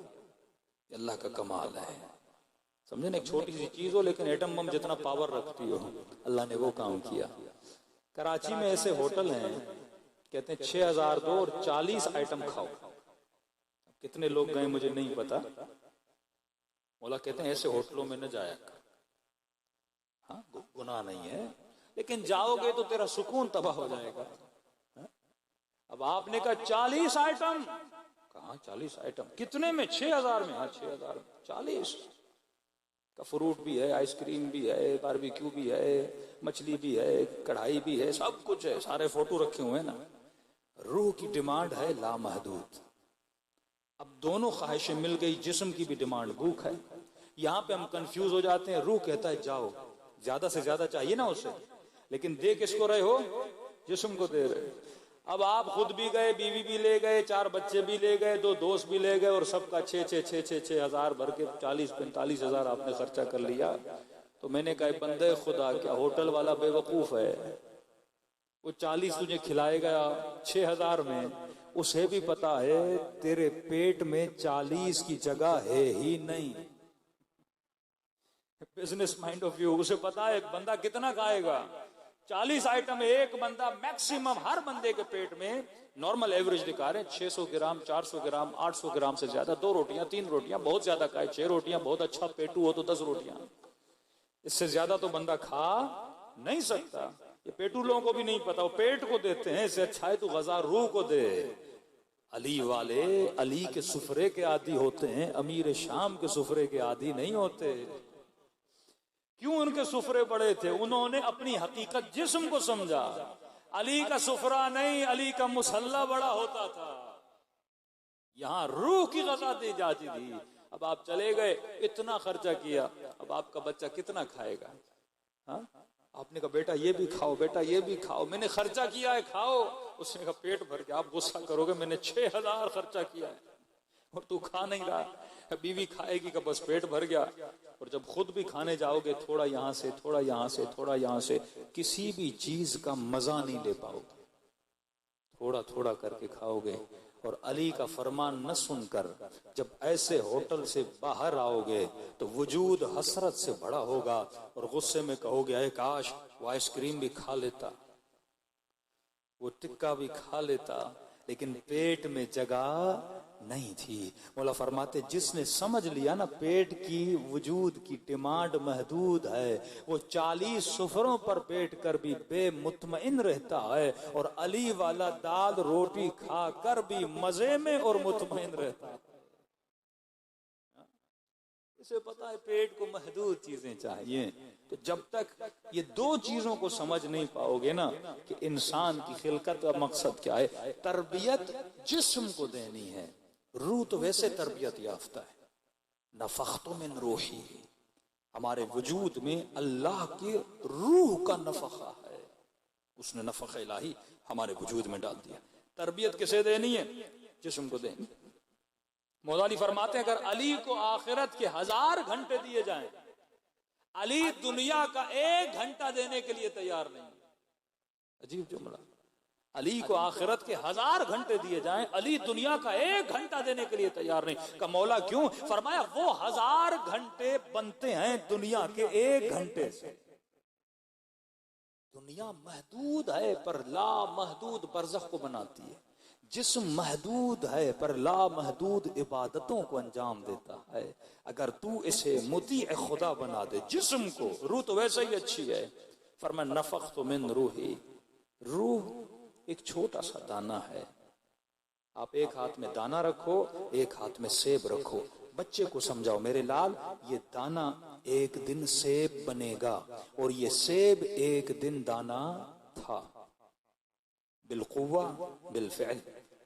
Speaker 1: अल्लाह का कमाल है। समझे ना, एक छोटी सी चीज हो लेकिन एटम बम जितना पावर रखती हो, अल्लाह ने वो काम किया। कराची में ऐसे होटल हैं, कहते हैं 6000 दो और 40 आइटम खाओ। कितने लोग गए मुझे नहीं पता। मौला कहते हैं ऐसे होटलों में न जाया कर। हाँ, गुनाह नहीं है, लेकिन जाओगे तो तेरा सुकून तबाह हो जाएगा। अब आपने कहा 40 आइटम, कहाँ 40 आइटम, कितने में? 6000 में। हाँ 6000 में 40 का फ्रूट भी है, आइसक्रीम भी है, बारबेक्यू भी है, मछली भी है, कढ़ाई भी है, सब कुछ है, सारे फोटो रखे हुए हैं ना। रूह की डिमांड है लामहदूद। अब दोनों ख्वाहिशें मिल गई, जिस्म की भी डिमांड भूख है। यहाँ पे हम कंफ्यूज हो जाते हैं। रूह कहता है जाओ, ज्यादा से ज्यादा चाहिए ना उसे, लेकिन दे किसको रहे हो? जिस्म को दे रहे। अब आप खुद भी गए, बीवी भी ले गए, 4 बच्चे भी ले गए, 2 दोस्त भी ले गए, और सबका 6,000 भर के 40-45 हजार आपने खर्चा कर लिया। तो मैंने कहा बंदे खुदा, क्या होटल वाला बेवकूफ है? वो 40 तुझे खिलाएगा 6000 में, उसे भी पता है तेरे पेट में 40 की जगह है ही नहीं। बिजनेस माइंड ऑफ व्यू, उसे पता है बंदा कितना खाएगा। 40 आइटम एक बंदा मैक्सिमम, हर बंदे के पेट में नॉर्मल एवरेज दिखा रहे हैं 600 ग्राम, 400 ग्राम, 800 ग्राम से ज्यादा। 2 रोटियां 3 रोटियां बहुत ज्यादा खाए, 6 रोटियां बहुत अच्छा पेटू हो तो 10 रोटियां, इससे ज्यादा तो बंदा खा नहीं सकता। ये पेटू लोगों को भी नहीं पता, वो पेट को देते हैं। इससे अच्छा है तू गजा रूह को दे। अली वाले अली के सुफरे के आदी होते हैं, अमीर शाम के सुफरे के आदी नहीं होते। क्यों उनके सुफरे बड़े थे? उन्होंने अपनी हकीकत जिस्म को समझा। अली का सुफरा नहीं, अली का मुसल्ला बड़ा होता था। यहां रूह की गज़ा दी जाती थी। अब आप चले गए, इतना खर्चा किया, अब आपका बच्चा कितना खाएगा? हाँ, आपने कहा बेटा ये भी खाओ, बेटा ये भी खाओ, मैंने खर्चा किया है, खाओ। उसने कहा पेट भर के। आप गुस्सा करोगे, मैंने 6000 खर्चा किया है और तू खा नहीं रहा। बीवी खाएगी का बस पेट भर गया। और जब खुद भी खाने जाओगे, थोड़ा यहाँ से, थोड़ा यहाँ से, थोड़ा यहाँ से, किसी भी चीज का मजा नहीं ले पाओगे। थोड़ा थोड़ा करके खाओगे। और अली का फरमान न सुनकर जब ऐसे होटल से बाहर आओगे तो वजूद हसरत से बड़ा होगा और गुस्से में कहोगे अरे काश वो आइसक्रीम भी खा लेता, वो टिक्का भी खा लेता, लेकिन पेट में जगह नहीं थी। मौला फरमाते जिसने समझ लिया ना पेट की वजूद की डिमांड महदूद है, वो 40 सुफरों पर बैठ कर भी बेमुतमइन रहता है और अली वाला दाल रोटी खा कर भी मजे में और मुतमइन रहता है। इसे पता है पेट को महदूद चीजें चाहिए। तो जब तक ये 2 चीजों को समझ नहीं पाओगे ना कि इंसान की खिलकत का मकसद क्या है, तरबियत जिस्म को देनी है, रूह तो वैसे तरबियत याफ्ता है। नफख्तु मिन रूही, हमारे वजूद में अल्लाह की रूह का नफखा है, उसने नफख इलाही हमारे वजूद में डाल दिया। तरबियत किसे देनी है? जिस्म को देनी। मौला अली फरमाते हैं अगर अली को आखिरत के 1000 घंटे दिए जाएं, अली दुनिया का 1 घंटा देने के लिए तैयार नहीं। अजीब जुमला। अली को आखिरत के 1000 घंटे दिए जाएं, अली दुनिया का 1 घंटा देने के लिए तैयार नहीं। का मौला क्यों? फरमाया वो 1000 घंटे बनते हैं दुनिया के 1 घंटे से। दुनिया महदूद है पर ला महदूद बरज़ख को बनाती है। जिस्म महदूद है पर ला महदूद इबादतों को अंजाम देता है। अगर तू इसे मुती खुदा बना दे जिस्म को, रूह तो वैसे ही अच्छी है। फरमाया नफ़ख्तु मिन रूही, रूह एक छोटा सा दाना है। आप एक हाथ में दाना रखो, एक हाथ में सेब रखो। बच्चे को समझाओ मेरे लाल, ये दाना एक दिन सेब बनेगा और ये सेब एक दिन दाना था। बिलकुव्वा बिलफ़िल,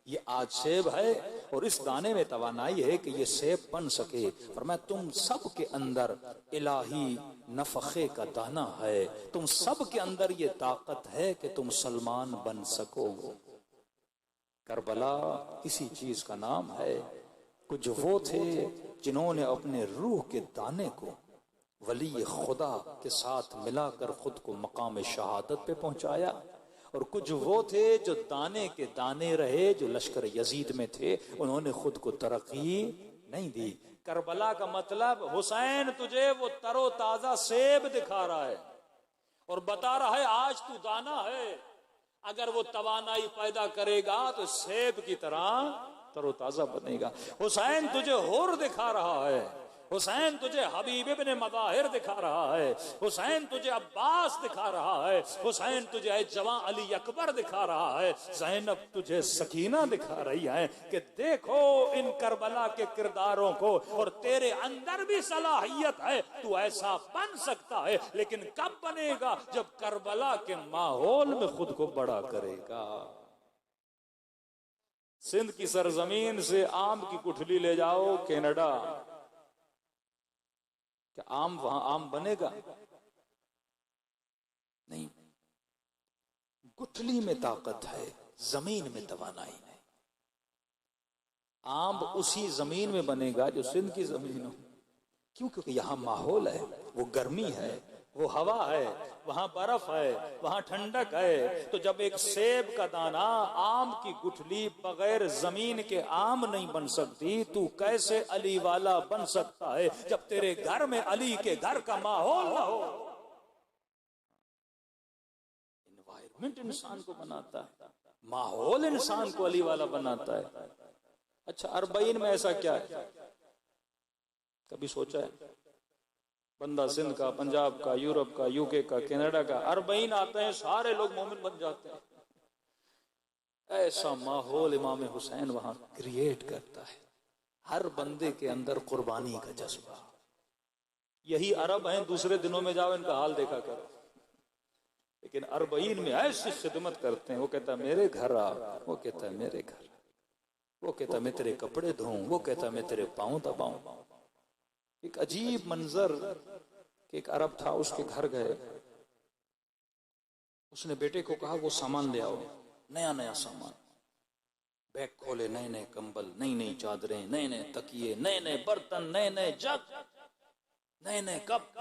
Speaker 1: ये आज सेब है और इस दाने में तवानाई है कि ये सेब बन सके। फरमाया तुम सब के अंदर इलाही नफ़खे का दाना है, तुम सब के अंदर ये ताकत है कि तुम सलमान बन सको। करबला इसी चीज का नाम है। कुछ वो थे जिन्होंने अपने रूह के दाने को वली खुदा के साथ मिलाकर खुद को मकाम शहादत पे पहुंचाया, और कुछ वो थे जो दाने के दाने रहे, जो लश्कर यजीद में थे, उन्होंने खुद को तरक्की नहीं दी। करबला का मतलब हुसैन तुझे वो तरो ताजा सेब दिखा रहा है और बता रहा है आज तू दाना है, अगर वो तवानाई पैदा करेगा तो सेब की तरह तरोताजा बनेगा। हुसैन तुझे हुर दिखा रहा है, हुसैन तुझे हबीब इब्ने मज़ाहिर दिखा रहा है, हुसैन तुझे अब्बास दिखा रहा है, हुसैन तुझे जवां अली अकबर दिखा रहा है, ज़ैनब तुझे सकीना दिखा रही है कि देखो इन करबला के किरदारों को, और तेरे अंदर भी सलाहियत है, तू ऐसा बन सकता है। लेकिन कब बनेगा? जब करबला के माहौल में खुद को बड़ा करेगा। सिंध की सरजमीन से आम की गुठली ले जाओ कनाडा, क्या आम वहां आम बनेगा? नहीं। गुठली में ताकत है, जमीन में तवानाई नहीं। आम उसी जमीन में बनेगा जो सिंध की जमीन हो। क्यों? क्योंकि यहाँ माहौल है, वो गर्मी है, वो हवा है, वहां बर्फ है, वहां ठंडक है। तो जब एक सेब का दाना, आम की गुठली बगैर जमीन के आम नहीं बन सकती, तू कैसे अली वाला बन सकता है जब तेरे घर में अली के घर का माहौल ना हो? एनवायरमेंट इंसान को बनाता है, माहौल इंसान को अली वाला बनाता है। अच्छा, 40 में ऐसा क्या है? कभी सोचा है? बंदा सिंध का, पंजाब का, यूरोप का, यूके का, कनाडा का 40 आते हैं, सारे लोग मोमिन बन जाते हैं। ऐसा माहौल इमाम हुसैन वहां क्रिएट करता है। हर बंदे के अंदर कुर्बानी का जज्बा। यही अरब हैं, दूसरे दिनों में जाओ इनका हाल देखा करो, लेकिन 40 में ऐसी खिदमत करते हैं। वो कहता है मेरे घर आ, वो कहता है मेरे घर, वो कहता है मैं तेरे कपड़े धोऊं, वो कहता है मैं तेरे पांव दबाऊं। एक अजीब मंजर कि एक अरब था, उसके घर गए, उसने बेटे को कहा वो सामान ले आओ, नया नया सामान। बैग खोले, नए नए कंबल, नई नई चादरें, नए नए तकिए, नए नए बर्तन, नए नए जग, नए नए कप।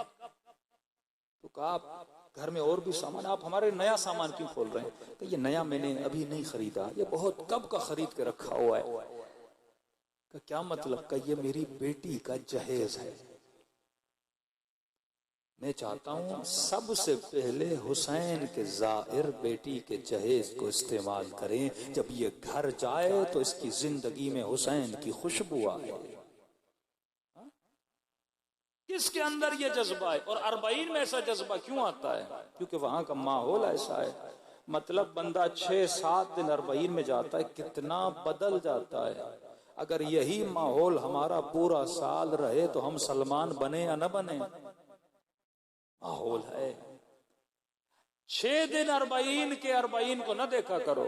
Speaker 1: तो कहा घर में और भी सामान, आप हमारे नया सामान क्यों खोल रहे हैं? तो ये नया मैंने अभी नहीं खरीदा, ये बहुत कब का खरीद के रखा हुआ है। का क्या मतलब? का ये मेरी बेटी का जहेज है, मैं चाहता हूं सबसे पहले हुसैन के जाहिर बेटी के जहेज को इस्तेमाल करें। जब ये घर जाए तो इसकी जिंदगी में हुसैन की खुशबू आए। किसके अंदर ये जज्बा है? और 40 में ऐसा जज्बा क्यों आता है? क्योंकि वहां का माहौल ऐसा है। मतलब बंदा 6-7 दिन 40 में जाता है, कितना बदल जाता है। अगर यही माहौल हमारा पूरा साल रहे तो हम सलमान बने या न बने? माहौल है। 6 दिन 40 के 40 को न देखा करो।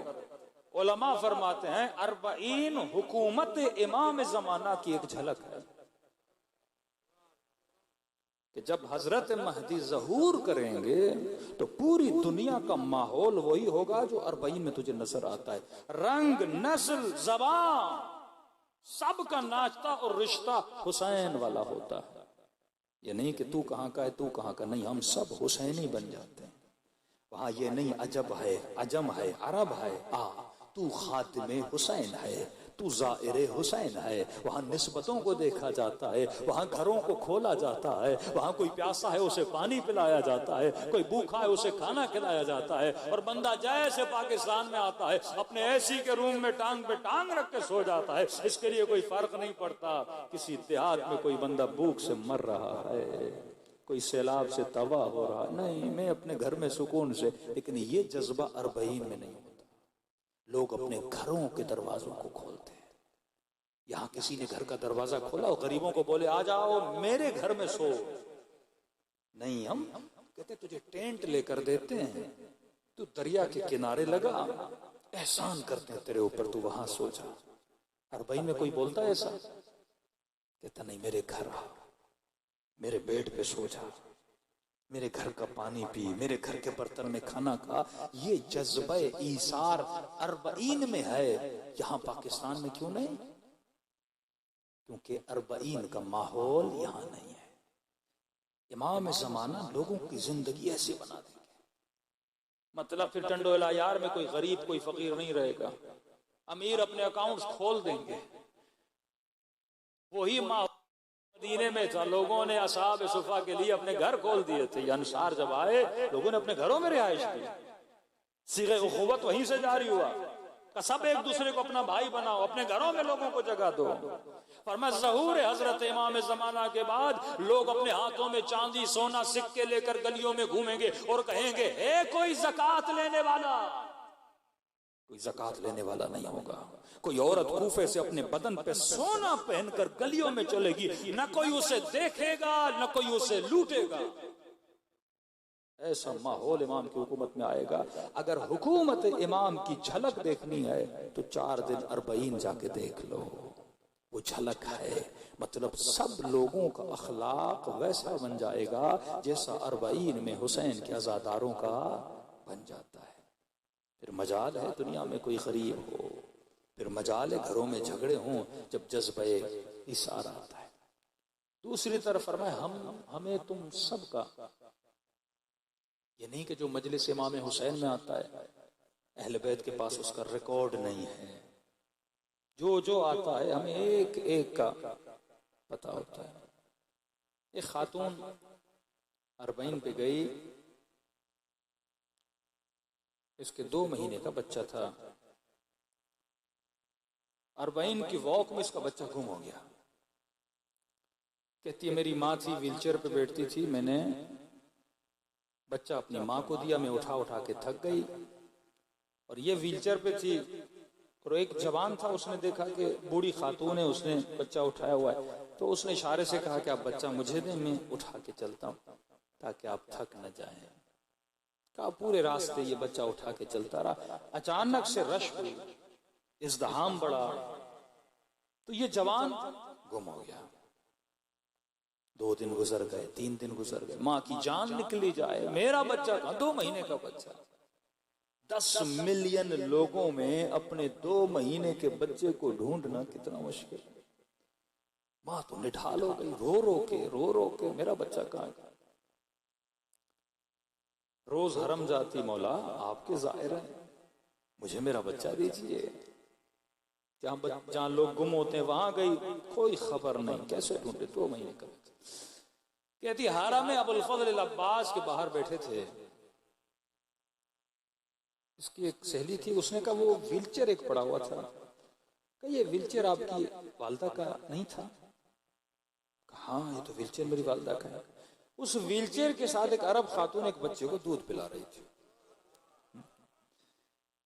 Speaker 1: उलमा फरमाते हैं 40 हुकूमत इमाम जमाना की एक झलक है कि जब हजरत महदी ज़हूर करेंगे तो पूरी दुनिया का माहौल वही होगा जो 40 में तुझे नजर आता है। रंग, नस्ल, ज़बान सबका नाचता और रिश्ता हुसैन वाला होता है। ये नहीं कि तू कहाँ का है, तू कहाँ का, नहीं, हम सब हुसैनी बन जाते हैं।
Speaker 2: कहा ये नहीं अजब है, अजम है, अरब है। तू खातिमे हुसैन है, तू ज़ाइरे हुसैन है। वहाँ निस्बतों को देखा जाता है, वहाँ घरों को खोला जाता है, वहाँ कोई प्यासा है उसे पानी पिलाया जाता है, कोई भूखा है उसे खाना खिलाया जाता है। और बंदा जैसे पाकिस्तान में आता है अपने एसी के रूम में टांग पे टांग रख के सो जाता है। इसके लिए कोई फर्क नहीं पड़ता किसी देहात में कोई बंदा भूख से मर रहा है, कोई सैलाब से तबाह हो रहा है। नहीं, मैं अपने घर में सुकून से। लेकिन ये जज्बा अरबईन में नहीं होता। लोग अपने घरों के दरवाजों को खोलते हैं। यहाँ किसी ने घर का दरवाजा खोला और गरीबों को बोले आ जाओ मेरे घर में सो। नहीं, हम कहते तुझे टेंट लेकर देते हैं, तू दरिया के किनारे लगा, एहसान करते हैं तेरे ऊपर, तू वहां सो जा। अरबईन में कोई बोलता है ऐसा? कहता नहीं, मेरे घर आ, मेरे बेड पे सो जा, मेरे घर का पानी पी, मेरे घर के बर्तन में खाना खा। ये जज्बे ईसार अरबईन में है। यहाँ पाकिस्तान में क्यों नहीं? क्योंकि अरबईन का माहौल यहाँ नहीं है। इमाम ज़माना लोगों की जिंदगी ऐसे बना देंगे। मतलब फिर टंडोला यार में कोई गरीब कोई फकीर नहीं रहेगा, अमीर अपने अकाउंट्स खोल देंगे। वही माहौल मदीने में था। लोगों ने असहाब सुफा के लिए अपने घर खोल दिए थे। अंसार जब आए लोगों ने अपने घरों में रिहाइश की। सीगे उखुवत वहीं से जारी हुआ। सब एक दूसरे को अपना भाई बनाओ, अपने घरों में लोगों को जगह दो। फरमाया ज़हूर हजरत इमाम ज़माना के बाद लोग अपने हाथों में चांदी सोना सिक्के लेकर गलियों में घूमेंगे और कहेंगे हे कोई ज़कात लेने वाला। कोई ज़कात लेने वाला नहीं होगा। कोई औरत कूफे से अपने बदन पे सोना पहनकर गलियों में चलेगी, न कोई उसे देखेगा न कोई उसे लूटेगा। ऐसा माहौल इमाम की हुकूमत में आएगा। अगर हुकूमत इमाम की झलक देखनी है तो 4 दिन अरबईन जाके देख लो। वो झलक है, मतलब सब लोगों का अखलाक वैसा बन जाएगा जैसा अरबईन में हुसैन के अज़ादारों का बन जाता है। फिर मजाल है दुनिया में कोई गरीब हो, फिर मजाल है घरों में झगड़े हों जब जज्बे इशारा आता है। दूसरी तरफ फरमाया हमें तुम सबका, ये नहीं कि जो मजलिस इमाम हुसैन में आता है अहले बैत के पास उसका रिकॉर्ड नहीं है। जो जो आता है हमें एक एक का पता होता है। एक खातून अरबईन पे गई, इसके 2 महीने का बच्चा था। अरबईन की वॉक में इसका बच्चा गुम हो गया। कहती है मेरी माँ थी, व्हीलचेयर पे बैठती थी, मैंने बच्चा अपनी माँ को दिया, मैं उठा उठा के थक गई और ये व्हीलचेयर पे थी। और एक जवान था, उसने देखा कि बूढ़ी खातून है, उसने बच्चा उठाया हुआ है, तो उसने इशारे से कहा कि आप बच्चा मुझे दें, मैं उठा के चलता हूँ ताकि आप थक न जाएं। कहा पूरे रास्ते ये बच्चा उठा के चलता रहा। अचानक से रश हुई, इज़्दिहाम बढ़ा, तो ये जवान गुम हो गया। 2 दिन गुजर गए, 3 दिन गुजर गए, माँ की जान निकली जाए, मेरा बच्चा था 2 महीने का बच्चा। 10 मिलियन लोगों में अपने 2 महीने के बच्चे को ढूंढना कितना मुश्किल। माँ तो निढाल हो गई, रो रो के मेरा बच्चा कहाँ है। रोज हरम जाती, मौला आपके ज़ाहिर है, मुझे मेरा बच्चा दीजिए। जहाँ लोग गुम होते हैं वहां गई, कोई खबर नहीं, कैसे ढूंढे। 2 महीने का बच्चा। कहती हारा में अबुल फजल अब्बास के बाहर बैठे थे, इसकी एक सहेली थी, उसने कहा वो व्हीलचेयर एक पड़ा हुआ था, कहा ये व्हीलचेयर आपकी वालदा का नहीं था? हाँ ये तो व्हीलचेयर मेरी वालदा का है। उस व्हीलचेयर के साथ एक अरब खातून एक बच्चे को दूध पिला रही थी।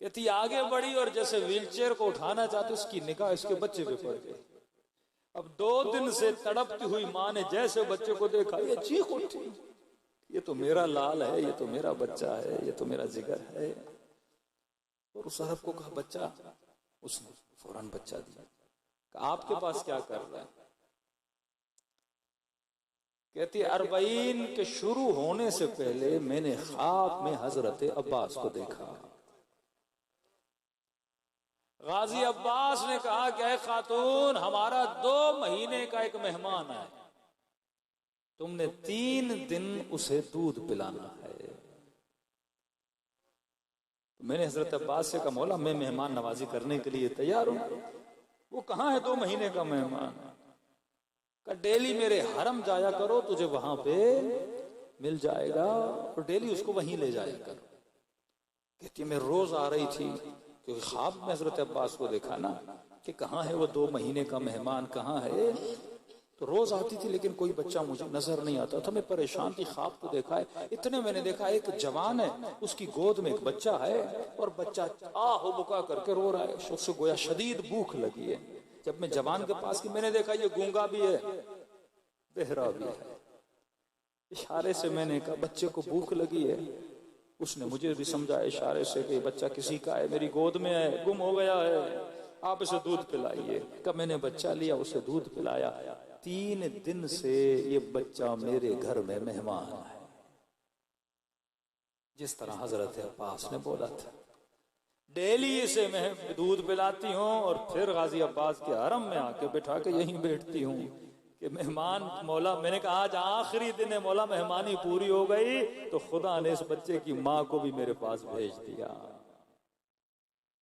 Speaker 2: कहती आगे बढ़ी और जैसे व्हीलचेयर को उठाना चाहती उसकी निगाह इसके बच्चे पे पड़ गई। अब 2 दिन से तड़पती हुई माँ ने जैसे बच्चे को देखा, ये चीख उठी, ये तो मेरा लाल है, ये तो मेरा बच्चा है, ये तो मेरा जिगर है। और उस अरब को कहा बच्चा, उसने फौरन बच्चा दिया। कहा आपके पास क्या कर रहा है? कहती अरबईन के शुरू होने से पहले मैंने ख्वाब में हजरत अब्बास को देखा। गाजी अब्बास ने कहा कि खातून हमारा 2 महीने का एक मेहमान है, तुमने 3 दिन उसे दूध पिलाना है। मैंने हजरत अब्बास से कहा, मौला मैं मेहमान नवाजी करने के लिए तैयार हूं। वो कहाँ है 2 महीने का मेहमान? का डेली मेरे हरम जाया करो, तुझे वहां पे मिल जाएगा, और डेली उसको वहीं ले जाया करो। कहती मैं रोज आ रही थी, क्योंकि ख्वाब में हजरत अब्बास को देखा ना कि कहाँ है वो 2 महीने का मेहमान, कहाँ है। तो रोज आती थी, लेकिन कोई बच्चा मुझे नजर नहीं आता था। मैं परेशान थी, ख्वाब को देखा है। इतने मैंने देखा एक जवान है, उसकी गोद में एक बच्चा है, और बच्चा आहो बुका करके रो रहा है, उससे गोया शदीद भूख लगी है। जब मैं जवान के पास की, मैंने देखा ये गूंगा भी है, बहरा भी है। इशारे से मैंने कहा बच्चे को भूख लगी है। उसने मुझे भी समझाया इशारे से कि बच्चा किसी का है, मेरी गोद में है, गुम हो गया है, आप इसे दूध पिलाइए। कब मैंने बच्चा लिया, उसे दूध पिलाया। 3 दिन से ये बच्चा मेरे घर में मेहमान है। जिस तरह हजरत अब्बास ने बोला था, डेली इसे मैं दूध पिलाती हूँ और फिर गाजी अब्बास के हरम में आके बिठा के यहीं बैठती हूँ कि मेहमान मौला। मैंने कहा आज आखिरी दिन है मौला, मेहमानी पूरी हो गई तो खुदा ने इस बच्चे की माँ को भी मेरे पास भेज दिया।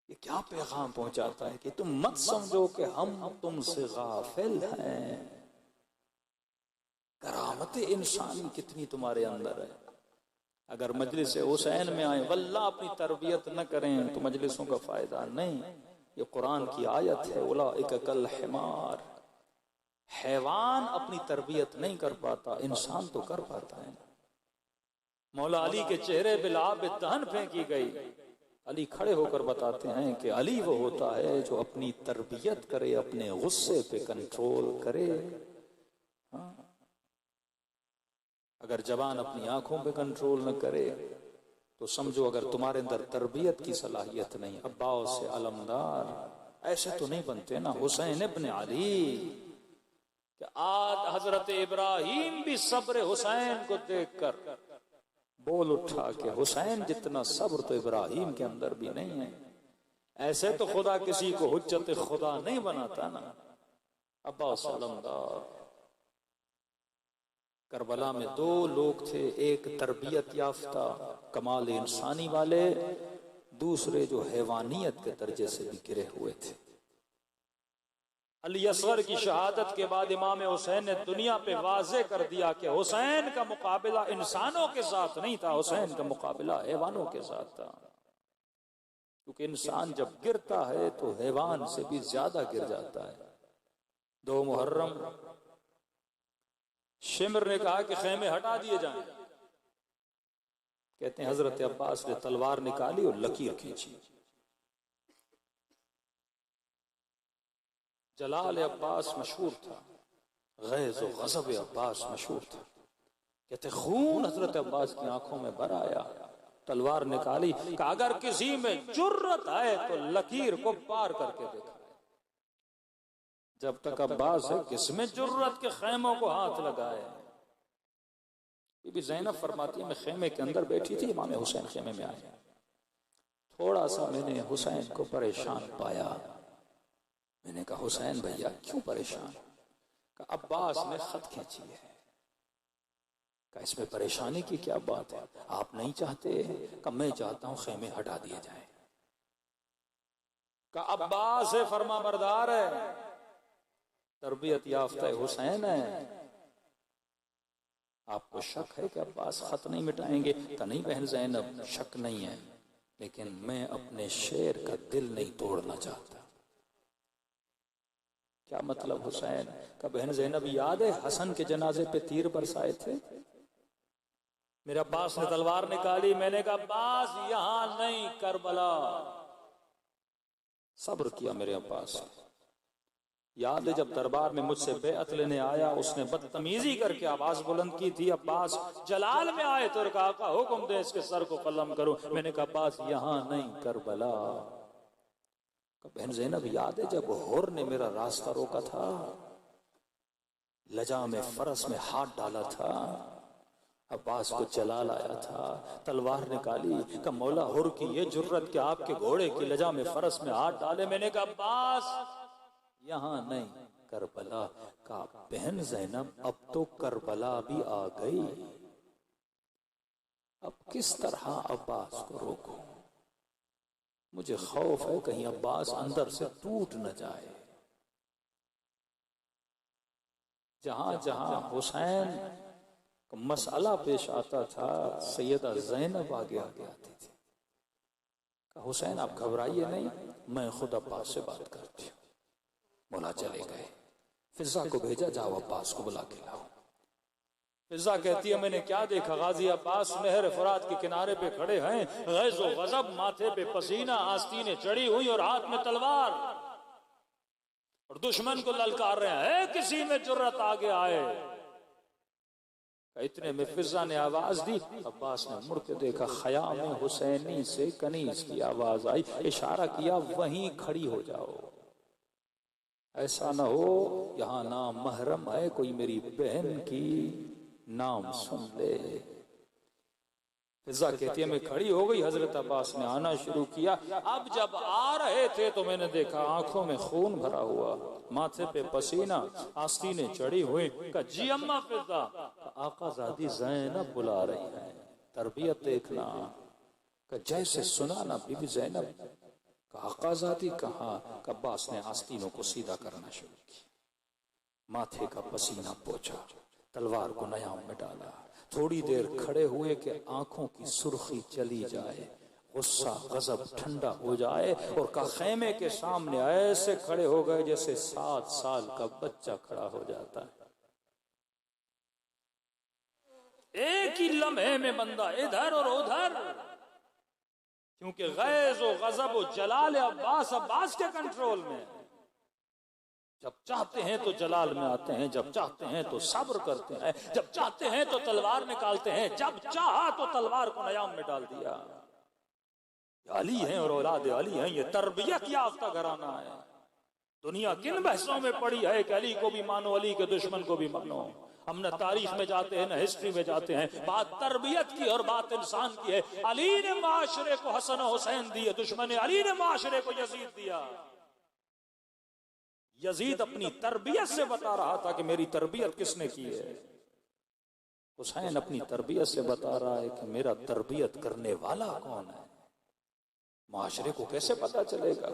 Speaker 2: ये क्या पैगाम पहुंचाता है कि तुम मत समझो कि हम तुमसे गाफिल हैं। करामत इंसानी कितनी तुम्हारे अंदर है। अगर मजलिस हुसैन में आए, वल्लाह अपनी तरबियत न करें तो मजलिसों का फायदा नहीं। ये कुरान की आयत है, उलाइका कल हिमार। हैवान अपनी तरबियत नहीं कर पाता, इंसान तो कर पाता है। मौला अली के चेहरे पे लाब दहन फेंकी गई। अली खड़े होकर बताते हैं कि अली वो होता है जो अपनी तरबियत करे, अपने गुस्से पे कंट्रोल करे। हाँ? अगर जवान अपनी आंखों पे कंट्रोल न करे तो समझो अगर तुम्हारे अंदर तरबियत की सलाहियत नहीं। अब्बास से अलमदार ऐसे तो नहीं बनते ना। हुसैन इब्न अली, आज हजरत इब्राहिम भी सब्र हुसैन को देखकर बोल उठा कि हुसैन जितना सब्र तो इब्राहिम के अंदर भी नहीं है। ऐसे तो खुदा किसी को हुज्जत खुदा नहीं बनाता ना। अब्बास अलमदार। करबला में 2 लोग थे, एक तरबियत याफ्ता कमाल इंसानी वाले, दूसरे जो हैवानियत के दर्जे से भी गिरे हुए थे। अली असगर की शहादत के बाद इमाम हुसैन ने दुनिया पे वाजे कर दिया कि हुसैन का मुकाबला इंसानों के साथ नहीं था, हुसैन का मुकाबला हैवानों के साथ था। क्योंकि इंसान जब गिरता है तो हैवान से भी ज्यादा गिर जाता है। 2 मुहर्रम शिमर ने कहा कि खेमे हटा दिए जाएं। कहते हैं हजरत अब्बास ने तलवार निकाली और लकीर खींची। जलाल अब्बास मशहूर था, गैज़ और गज़ब अब्बास मशहूर था। कहते खून हजरत अब्बास की आंखों में भर आया। तलवार निकाली, कि अगर किसी में जुर्रत है तो लकीर को पार करके देखा। जब तक अब्बास है किसमें जुर्रत के खेमों को हाथ लगाए। बीबी ज़ैनब फरमाती है मैं खेमे के अंदर बैठी थी, इमाम हुसैन खेमे में आया। थोड़ा सा मैंने हुसैन को परेशान पाया। मैंने कहा हुसैन भैया क्यों परेशान? कहा अब्बास ने खत खींची है। कहा इसमें परेशानी की क्या बात है? आप नहीं चाहते? कहा मैं चाहता हूं खेमे हटा दिए जाए। कहा अब्बास है फरमा बरदार है, तरबियत याफ्ता हुसैन है, आपको शक है कि अब्बास खत नहीं मिटाएंगे? कहा नहीं बहन ज़ैनब शक नहीं है, लेकिन मैं अपने शेर का दिल नहीं तोड़ना चाहता। क्या मतलब हुसैन का? बहन ज़ैनब याद है हसन के जनाजे पे तीर बरसाए थे? मेरे अब्बास ने तलवार निकाली। मैंने कहा अब्बास यहां नहीं करबला। सब्र किया मेरे अब्बास। याद है जब दरबार में मुझसे बेअत लेने आया, उसने बदतमीजी करके आवाज बुलंद की थी। अब्बास जलाल में आए तो कहा का हुक्म दे इसके सर को कलम करो। मैंने कहा अब्बास यहां नहीं करबला। बहन ज़ैनब याद है जब हुर ने मेरा रास्ता रोका था, लजा में फरस में हाथ डाला था, अब्बास को जलाल आया था, तलवार निकाली। का मौला हुर की ये जुर्रत कि आपके घोड़े की लजा में फरस में हाथ डाले। मैंने कहा अब्बास यहां नहीं करबला। का बहन ज़ैनब अब तो करबला भी आ गई, अब किस तरह अब्बास को रोको? मुझे खौफ है कहीं अब्बास अंदर से टूट न जाए। जहां जहां हुसैन का मसला पेश आता था, सैयदा ज़ैनब आगे आती थी। कहा हुसैन आप घबराइए नहीं, मैं खुद अब्बास से बात करती हूँ। बोला चले गए, फिजा को भेजा, जाओ अब्बास को बुला के लाओ। फिजा कहती है मैंने क्या देखा, गाजी अब्बास नहर फरात के किनारे पे खड़े हैं, गैज़ो गज़ब, माथे पे पसीना, आस्तीनें चढ़ी हुई और हाथ में तलवार, और दुश्मन को ललकार रहे हैं, किसी में जुर्रत आगे आए। इतने में फिजा ने आवाज दी, अब्बास ने मुड़ के देखा, खयाम हुसैनी से कनीज की आवाज आई, इशारा किया वहीं खड़ी हो जाओ, ऐसा ना हो यहाँ नाम महरम है, कोई मेरी बहन की नाम सुन ले। फिजा कहती है मैं खड़ी हो गई, हजरत अब्बास ने आना शुरू किया। अब जब आ रहे थे तो मैंने देखा आंखों में खून भरा हुआ, माथे पे पसीना, आस्तीनें चढ़ी हुई। का जी अम्मा फिजा, आकाज़ादी ज़ैनब बुला रही है, तरबियत देखना। का जैसे सुना ना बीबी ज़ैनब का आकाज़ादी कहा, अब्बास ने आस्तीनों को सीधा करना शुरू किया, माथे का पसीना पोंछा, तलवार को नयाम में डाला। थोड़ी देर खड़े हुए कि आंखों की सुर्खी चली जाए, गुस्सा गजब ठंडा हो जाए, और का खेमे के सामने ऐसे खड़े हो गए जैसे 7 साल का बच्चा खड़ा हो जाता है। एक ही लम्हे में बंदा इधर और उधर, क्योंकि गैज़ और गजब और जलाल अब्बास के कंट्रोल में। जब चाहते हैं तो जलाल में आते हैं, जब चाहते हैं तो सब्र करते हैं, जब चाहते हैं तो तलवार निकालते हैं, जब चाहा तो तलवार को नयाम में डाल दिया। अली हैं और औलाद अली हैं, ये तरबियत याफ्ता घराना है। दुनिया किन बहसों में पड़ी है कि अली को भी मानो, अली के दुश्मन को भी मानो। हम न तारीख में जाते हैं न हिस्ट्री में जाते हैं, बात तरबियत की और बात इंसान की है। अली ने माशरे को हसन और हुसैन दिए, दुश्मन अली ने माशरे को यजीद दिया। यजीद अपनी तरबियत से बता रहा था कि मेरी तरबियत किसने की है। हुसैन अपनी तरबियत से बता रहा है कि मेरा तरबियत करने वाला कौन है। माशरे को कैसे पता चलेगा?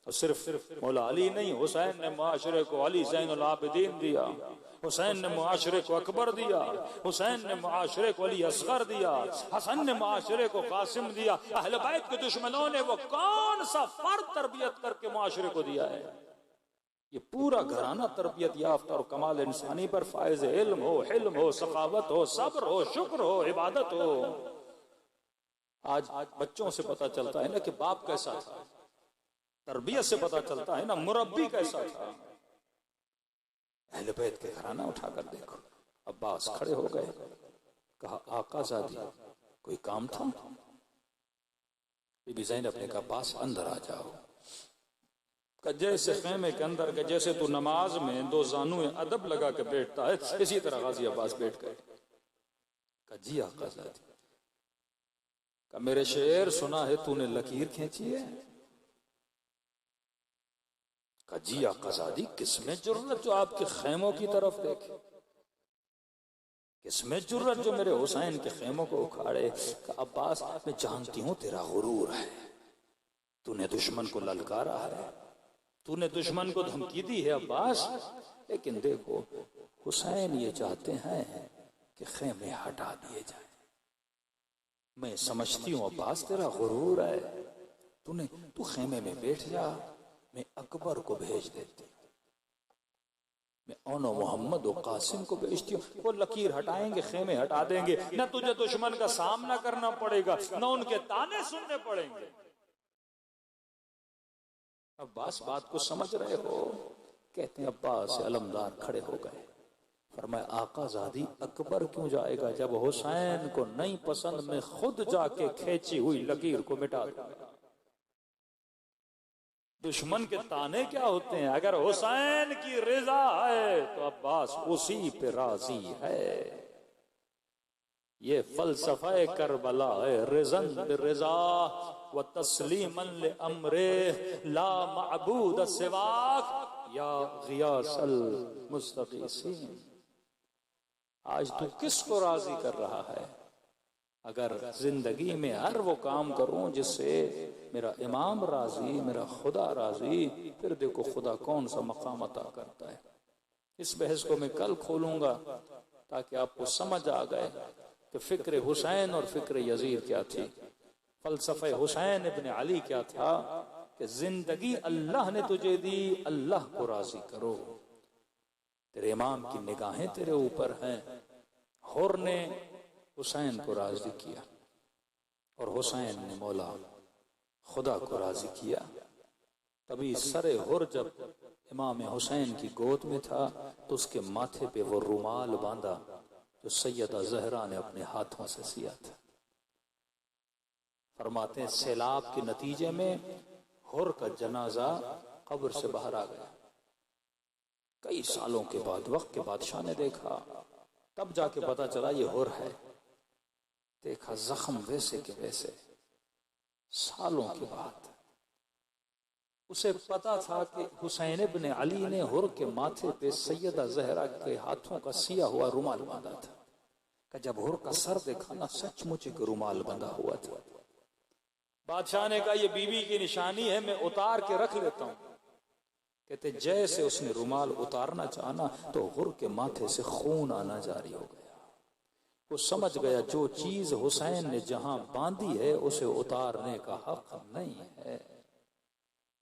Speaker 2: तो सिर्फ मौला अली नहीं, हुसैन ने माशरे को अली ज़ैनुल आबिदीन दिया, हुसैन ने मुआशरे को अकबर दिया, हुसैन ने मुआशरे को अली असगर दिया, हसन ने मुआशरे को कासिम दिया। अहले बैत के दुश्मनों ने वो कौन सा फर्द तरबियत करके मुआशरे को दिया है? ये पूरा घराना तरबियत याफ्ता और कमाल इंसानी पर फायज इल्म हो, हिल्म हो, सखावत हो, सब्र हो, शुक्र हो, इबादत हो। आज बच्चों से पता चलता है ना कि बाप कैसा था, तरबियत से पता चलता है ना मुरब्बी कैसा था। अहले बैत के घराना उठाकर देखो। अब्बास खड़े हो गए, कहा आकाज़ादी कोई काम था? बीबी ज़ैनब ने कहा पास अंदर आ जाओ। का जैसे खेमे के अंदर के जैसे तू नमाज में दो जानू अदब लगा के बैठता है, इसी तरह गाजी अब्बास बैठ गए। का जी आकाज़ादी, का मेरे शेर सुना है तूने लकीर खींची है? का जी आकाज़ादी किसमें जुर्रत जो आपके खेमों की तरफ देखे, किसमें जुर्रत जो मेरे हुसैन के खेमों को उखाड़े। का अब्बास मैं जानती हूं तेरा गुरूर है, तूने दुश्मन को ललकारा है, तूने दुश्मन को धमकी दी है अब्बास, लेकिन देखो हुसैन ये चाहते हैं कि खेमे हटा दिए जाए। मैं समझती हूँ अब्बास तेरा गुरूर है, तू खेमे में बैठ जा, मैं अकबर को भेज देती हूँ, मैं ओनो मोहम्मद और कासिम को भेजती हूँ, वो लकीर हटाएंगे, खेमे हटा देंगे, न तुझे दुश्मन का सामना करना पड़ेगा, न उनके ताने सुनने पड़ेंगे। अब्बास बात को समझ रहे हो? कहते हैं अब्बास से अलमदार खड़े हो गए, फरमाया आकाज़ादी अकबर क्यों जाएगा, जब हुसैन को नहीं पसंद मैं खुद जाके खींची हुई लकीर को मिटा दूंगा। दुश्मन के ताने क्या होते हैं, अगर हुसैन की रिजा है तो अब्बास उसी पे राजी है। ये फलसफा करबला है, रिज़न बिरिज़ा व तस्लीमन ले अमरे ला मअबूद सिवाक या गियासल मुस्तगीसीन। आज तू किसको राजी कर रहा है? अगर जिंदगी में हर वो काम करूं जिससे मेरा इमाम राजी, मेरा खुदा राजी, फिर देखो खुदा कौन सा मकाम अता करता है। इस बहस को मैं कल खोलूंगा ताकि आपको समझ आ गए कि फिक्र हुसैन और फिक्र यजीद क्या थी, फलसफे हुसैन इब्न अली क्या था कि जिंदगी अल्लाह ने तुझे दी, अल्लाह को राजी करो। तेरे इमाम की निगाहें तेरे ऊपर हैं। हुर ने हुसैन को राजी किया और हुसैन ने मौला खुदा को राजी किया। तभी सरे हुर जब इमाम हुसैन की गोद में था तो उसके माथे पे वो रुमाल बांधा जो सैयदा जहरा ने अपने हाथों से सिया था। फरमाते हैं सैलाब के नतीजे में हुर का जनाजा कब्र से बाहर आ गया। कई सालों के बाद वक्त के बादशाह ने देखा, तब जाके पता चला ये हुर है। देखा जख्म वैसे के वैसे। सालों के बाद उसे पता था कि हुसैन इब्न अली ने हुर के माथे पे सैयदा जहरा के हाथों का सिया हुआ रुमाल बांधा था। कि जब हुर का सर देखा ना, सचमुच एक रुमाल बंधा हुआ था। बादशाह ने कहा ये बीवी की निशानी है, मैं उतार के रख लेता हूं। कहते जैसे उसने रुमाल उतारना चाहा तो हुर के माथे से खून आना जारी हो गया। वो समझ गया जो चीज हुसैन ने जहां बांधी है उसे उतारने का हक नहीं है।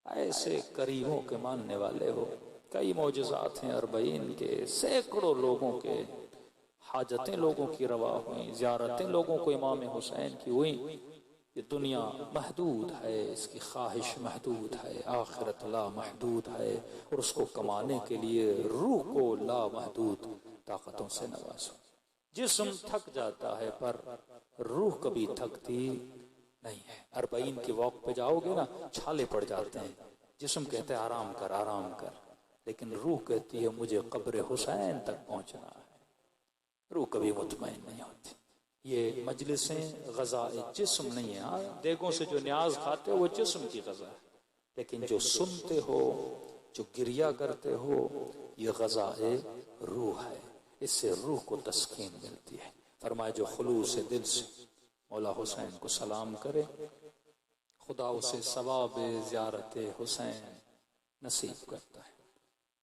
Speaker 2: ऐसे करीमों के मानने वाले हो। कई मौजज़ात हैं अरबईन के, सैकड़ों लोगों के हाजतें लोगों की रवा हुई, ज़ियारतें लोगों को इमाम हुसैन की हुई। ये दुनिया महदूद है, इसकी ख्वाहिश महदूद है, आखिरत ला महदूद है, और उसको कमाने के लिए रूह को ला महदूद ताकतों से नवाजो। जिस्म थक जाता है पर रूह कभी थकती नहीं है। अरबईन की वॉक पे जाओगे ना, छाले पड़ जाते हैं। जिस्म कहते हैं आराम कर आराम कर, लेकिन रूह कहती है मुझे कब्र हुसैन तक पहुंचना है। रूह कभी मुतमईन नहीं होती। ये मजलिसें ग़ज़ाए जिस्म नहीं है। हाँ, देगों से जो न्याज खाते हो वो जिस्म की ग़ज़ा है, लेकिन जो सुनते हो, जो गिरिया करते हो, ये ग़ज़ाए रूह है। इससे रूह को तस्कीन मिलती है। फरमाए जो खुलूस दिल से मौला हुसैन को सलाम करे, खुदा उसे सवाब ज़ियारत हुसैन नसीब करता है।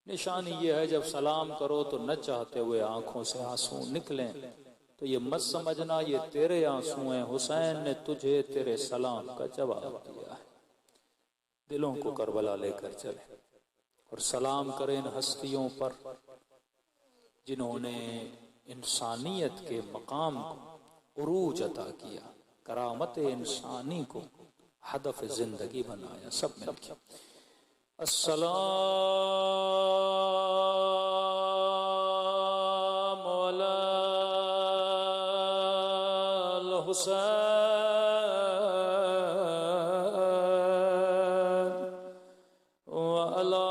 Speaker 2: निशानी ये है जब सलाम करो तो न चाहते हुए आंखों से आंसू निकलें तो ये मत समझना ये तेरे आंसू हैं, हुसैन ने तुझे तेरे सलाम का जवाब दिया है। दिलों को करबला लेकर चले और सलाम करें इन हस्तियों पर जिन्होंने इंसानियत के मकाम को उरूज अता किया, करामत इंसानी को हदफ जिंदगी बनाया। सब मिलकर अस्सलाम अलल हुसैन व अला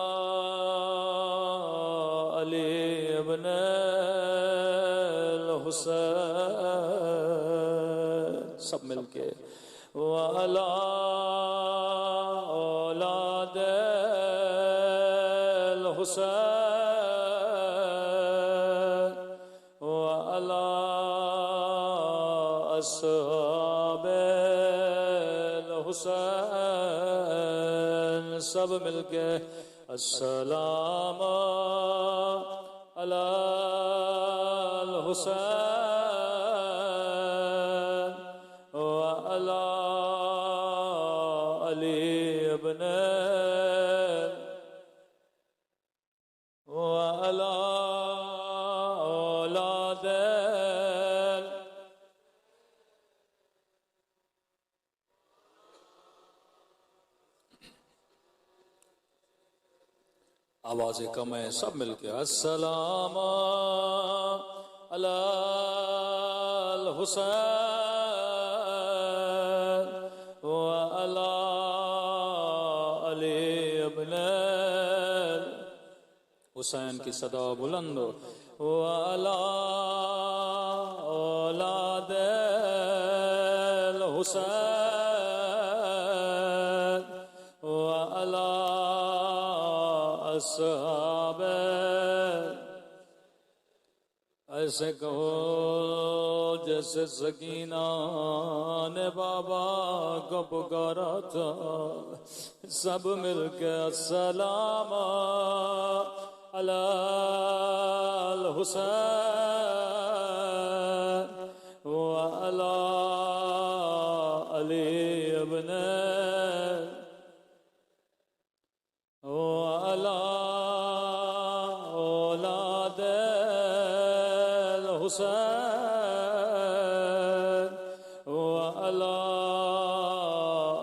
Speaker 2: अली इब्न हुसैन। सब मिलके व अला औलाद हुसैन व अला अस्हाब हुसैन। सब मिलके अस्सलाम अला हुसैन व अला अली इब्न व अला औलाद। आवाज़ें कम है, सब मिलके अस्सलाम अलल हुसैन व अला अली इब्न हुसैन की सदा बुलंद व अला औलाद हुसैन व अला अस्हाब
Speaker 1: ऐसे कहो जैसे सकीना ने बाबा को पुकारा था, सब मिलके अस्सलाम अलल हुसैन व अला अली इब्न व अला औलाद हुसैन व अला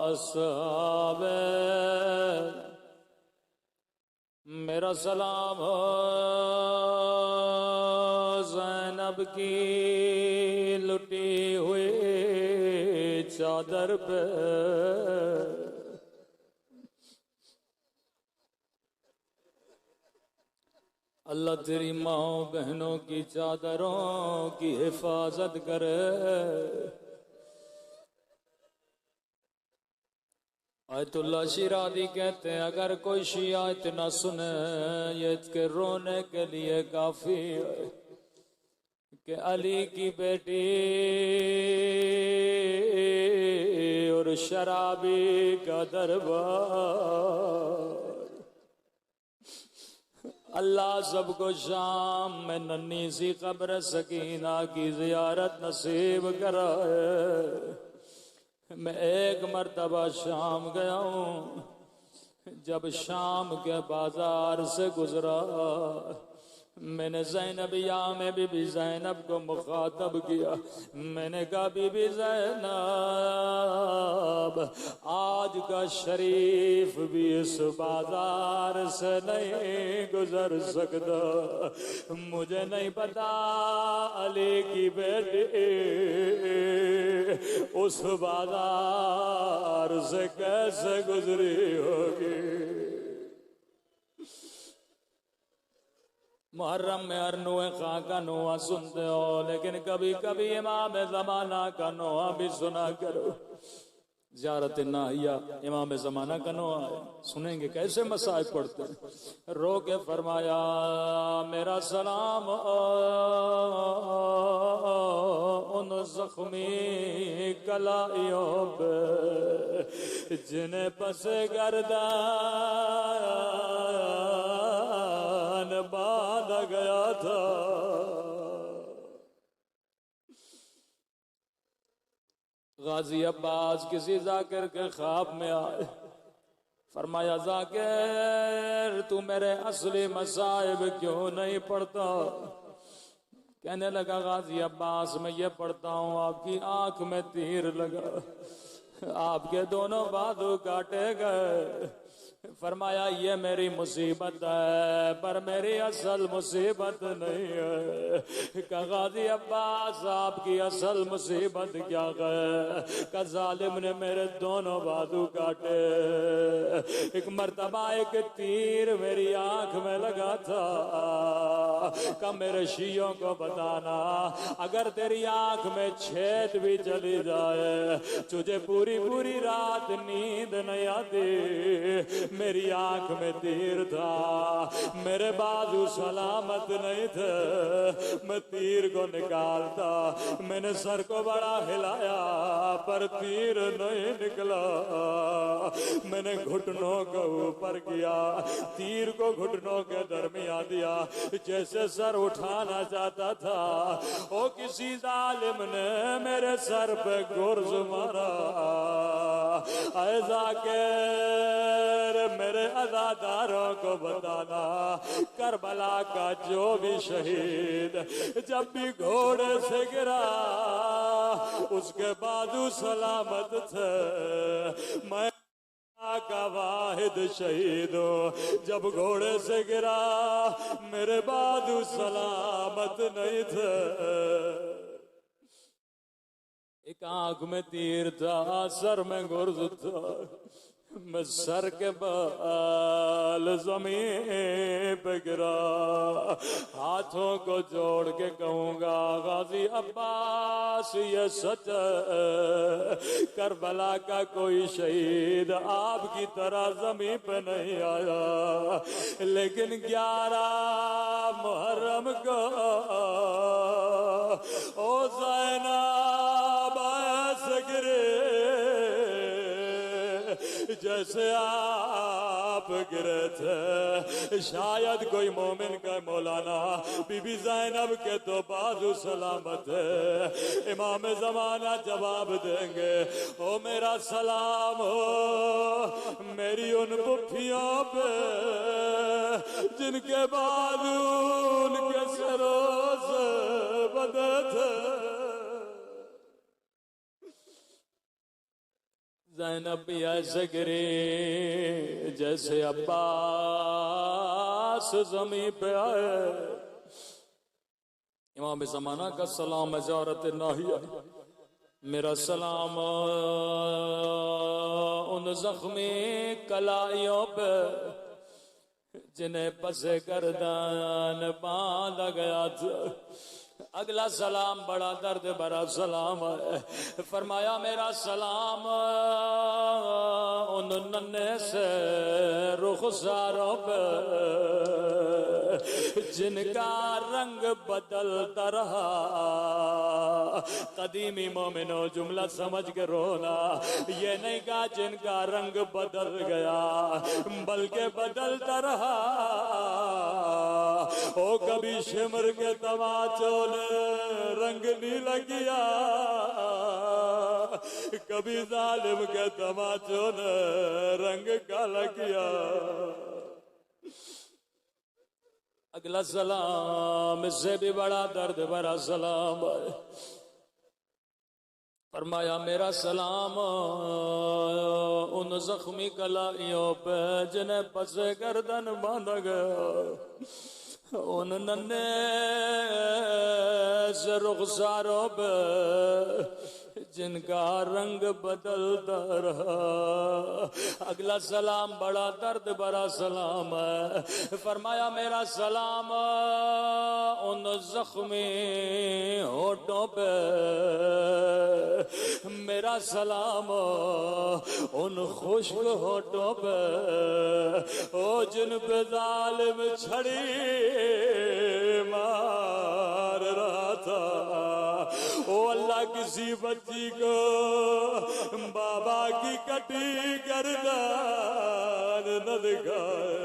Speaker 1: अस्हाब। मेरा सलाम हो ज़ैनब की लुटी हुई चादर पे, अल्लाह तेरी माओ बहनों की चादरों की हिफाजत करे। आयतुल्लाह शिरादी कहते हैं अगर कोई शिया इतना सुने ये इसके रोने के लिए काफी है कि अली की बेटी और शराबी का दरबार। अल्लाह सबको शाम में नन्ही सी कब्र सकीना की जियारत नसीब कराए। मैं एक मर्तबा शाम गया हूँ, जब शाम के बाजार से गुजरा मैंने ज़ैनबिया में बीबी ज़ैनब को मुखातब किया। मैंने कहा बीबी ज़ैनब आज का शरीफ भी इस बाजार से नहीं गुजर सकता। मुझे नहीं पता अली की बेटी उस बाजार से कैसे गुजरी होगी। मुहर्रम में हर नोए खां का नोआ सुनते हो, लेकिन कभी कभी इमाम ज़माना का नोआ भी सुना करो। ज़ियारत नाहिया इमाम ज़माना का नोआ है, सुनेंगे कैसे मसाइब पढ़ते। रो के फरमाया मेरा सलाम उन जख्मी कलाइयों पे जिन्हें पसे गर्दन बांधा गया था। गाजी अब्बास किसी जाकिर के ख्वाब में आए, फरमाया जाकिर तू मेरे असली मसाइब क्यों नहीं पढ़ता। कहने लगा गाजी अब्बास मैं ये पढ़ता हूँ आपकी आंख में तीर लगा, आपके दोनों बाजू काटे गए। फरमाया ये मेरी मुसीबत है पर मेरी असल मुसीबत नहीं है। का गाजी अब्बास आपकी असल मुसीबत क्या है। का जालिम ने मेरे दोनों बाजू काटे। एक मर्तबा एक तीर मेरी आंख में लगा था। का मेरे शियों को बताना अगर तेरी आंख में छेद भी चली जाए तुझे पूरी पूरी रात नींद नहीं आती। मेरी आंख में तीर था, मेरे बाजू सलामत नहीं थे, मैं तीर को निकालता। मैंने सर को बड़ा हिलाया पर तीर नहीं निकला। मैंने घुटनों को ऊपर किया, तीर को घुटनों के दरमियान दिया। जैसे सर उठाना चाहता था ओ किसी जालिम ने मेरे सर पे गुर्ज मारा। ऐसा के मेरे अज़ादारों को बताना करबला का जो भी शहीद जब भी घोड़े से गिरा उसके बाजू सलामत थे। मैं का वाहिद शहीद हो जब घोड़े से गिरा मेरे बाजू सलामत नहीं थे। एक आंख में तीर था, सर में गुर्ज था। मैं सर के बाल जमीन पे गिरा, हाथों को जोड़ के कहूँगा गाजी अब्बास ये सच करबला का कोई शहीद आपकी तरह जमीन पे नहीं आया। लेकिन 11 मुहर्रम को
Speaker 2: ओ ज़ैनब ऐसे गिरे जैसे आप गिरे थे। शायद कोई मोमिन का मौलाना बीबी ज़ैनब के तो बाजू सलामत है। इमाम ज़माना जवाब देंगे, ओ मेरा सलाम हो मेरी उन पुफियों पे जिनके बाजू उनके सरों से बंधे थे। ज़ैनब भी ऐसे गिरी जैसे अब्बास ज़मीन पे आए। इमाम ज़माना का सलाम इजारत नाहिया, मेरा सलाम उन जख्मी कलाइयों पे जिन्हें पसे गर्दन बांधा गया था। अगला सलाम बड़ा दर्द भरा सलाम है। फरमाया मेरा सलाम उन नन्हे से रुखसारों पे जिनका रंग बदलता रहा। कदीमी मोमिनो जुमला समझ के रोना, ये नहीं कहा जिनका रंग बदल गया, बल्कि बदलता रहा। ओ कभी शिमर के तमाचों ने रंग नीला किया, कभी जालिम के तमाचों ने रंग काला किया। अगला सलाम इससे भी बड़ा दर्द भरा सलाम है। फरमाया मेरा सलाम उन जख्मी कलाइयों पे जिन्हें पसे गर्दन बांधा गया, उन नन्हे से रुखसारों पे जिनका रंग बदलता रहा। अगला सलाम बड़ा दर्द भरा सलाम है। फरमाया मेरा सलाम उन जख्मी होठों पे, मेरा सलाम उन खुश्क होठों पे, ओ जिन पे जालिम छड़ी मार रहा था। ओ अल्लाह किसी बच्ची को बाबा की कटी गर्दन न दिखाए।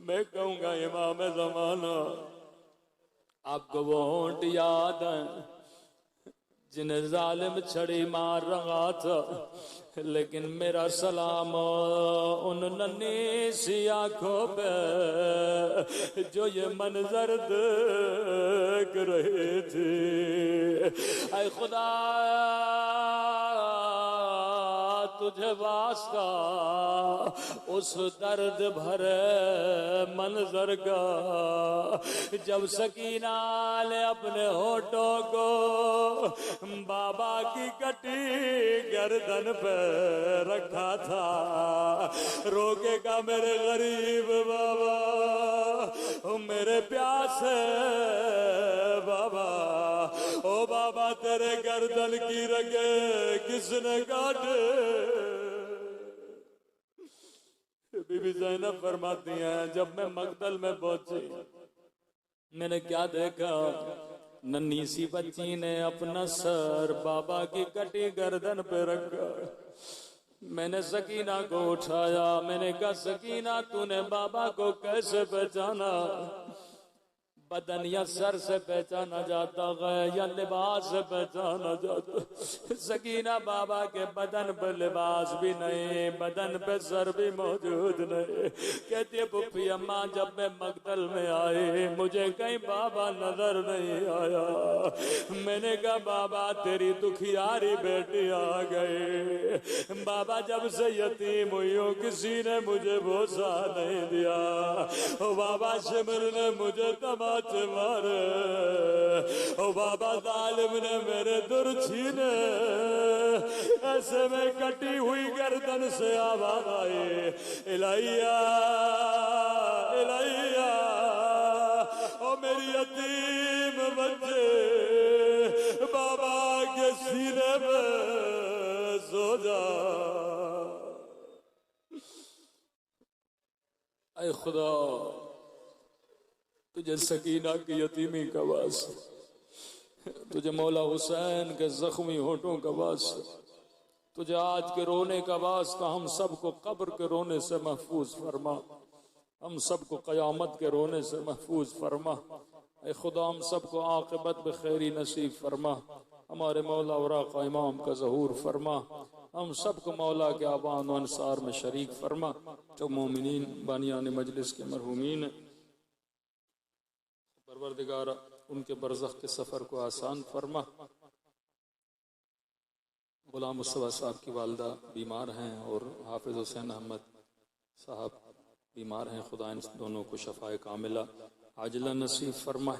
Speaker 2: मैं कहूँगा इमाम ज़माना आपको वो होंठ याद है जिन्हें जालिम छड़ी मार रहा था, लेकिन मेरा सलाम उन नन्ही सी आंखों पे जो ये मंजर देख रही थी। ऐ खुदा तुझे वास्ता उस दर्द भरे मंजर का, जब सकीना ने अपने होठों को बाबा की कटी गर्दन पे रखा था। रोकेगा मेरे गरीब बाबा, मेरे प्यासे बाबा, ओ बाबा तेरे गर्दन की रगे किसने काटे। बीबी ज़ैनब फरमाती हैं जब मैं मकतल में पहुंची मैंने क्या देखा, नन्ही सी बच्ची ने अपना सर बाबा की कटी गर्दन पे रखा। मैंने सकीना को उठाया, मैंने कहा सकीना तूने बाबा को कैसे पहचाना? बदन या सर से पहचाना जाता है या लिबास से पहचाना जाता? सकीना बाबा के बदन पर लिबास भी नहीं, बदन पे सर भी मौजूद नहीं। कहती है पुप्पी अम्मा जब मैं मकतल में आई मुझे कहीं बाबा नजर नहीं आया। मैंने कहा बाबा तेरी दुखियारी बेटी आ गई। बाबा जब से यतीम हुई हूँ किसी ने मुझे भरोसा नहीं दिया। ओ बाबा शिमर ने मुझे तमाचे मारे, ओ बाबा जालिम ने मेरे दुर छीने। ऐसे में कटी हुई गर्दन से आवाज आई इलाहिया इलाहिया, ओ मेरी यतीम बच्चे बाबा के सीने में सो जा। ऐ खुदा
Speaker 1: तुझे सकीना की यतीमी का वास्ता, तुझे मौला हुसैन के जख्मी होठों का वास्ता, तुझे आज के रोने का वास्ता हम सबको कब्र के रोने से महफूज फरमा, हम सबको क़यामत के रोने से महफूज फरमा। ए खुदा हम सबको आक़िबत बखैरी नसीब फरमा, हमारे मौला और आका इमाम का ज़हूर फरमा, हम सबको मौला के आबान व अंसार में शरीक फरमा। जो मोमिनीन बानियान मजलिस के मरहूमीन परवरदिगारा उनके बरज़ख के सफ़र को आसान फरमा। गुलाम मुस्तफ़ा साहब की वालदा बीमार हैं और हाफिज़ हुसैन अहमद साहब बीमार हैं, खुदा इन दोनों को शफ़ाए कामिला आजिला नसीब फरमा।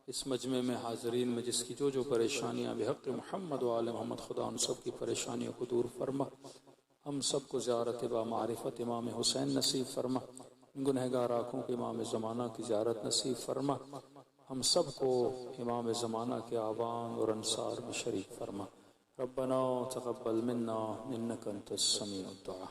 Speaker 1: इस मजमे में हाज़रीन में जिसकी जो जो परेशानियाँ बिहक़्क़ मुहम्मद व आले मोहम्मद, खुदा उन सब की परेशानियों को दूर फरमा। हम सबको ज़ियारत बा मारिफत इमाम हुसैन नसीब फरमा। गुनहगार आँखों के इमाम ज़माना की ज़ियारत नसीब फरमा। हम सबको इमाम ज़माना के आवान और अंसार में शरीक फरमा। रब्बना तक़ब्बल मिन्ना इन्नका अंतस समीउद दुआ।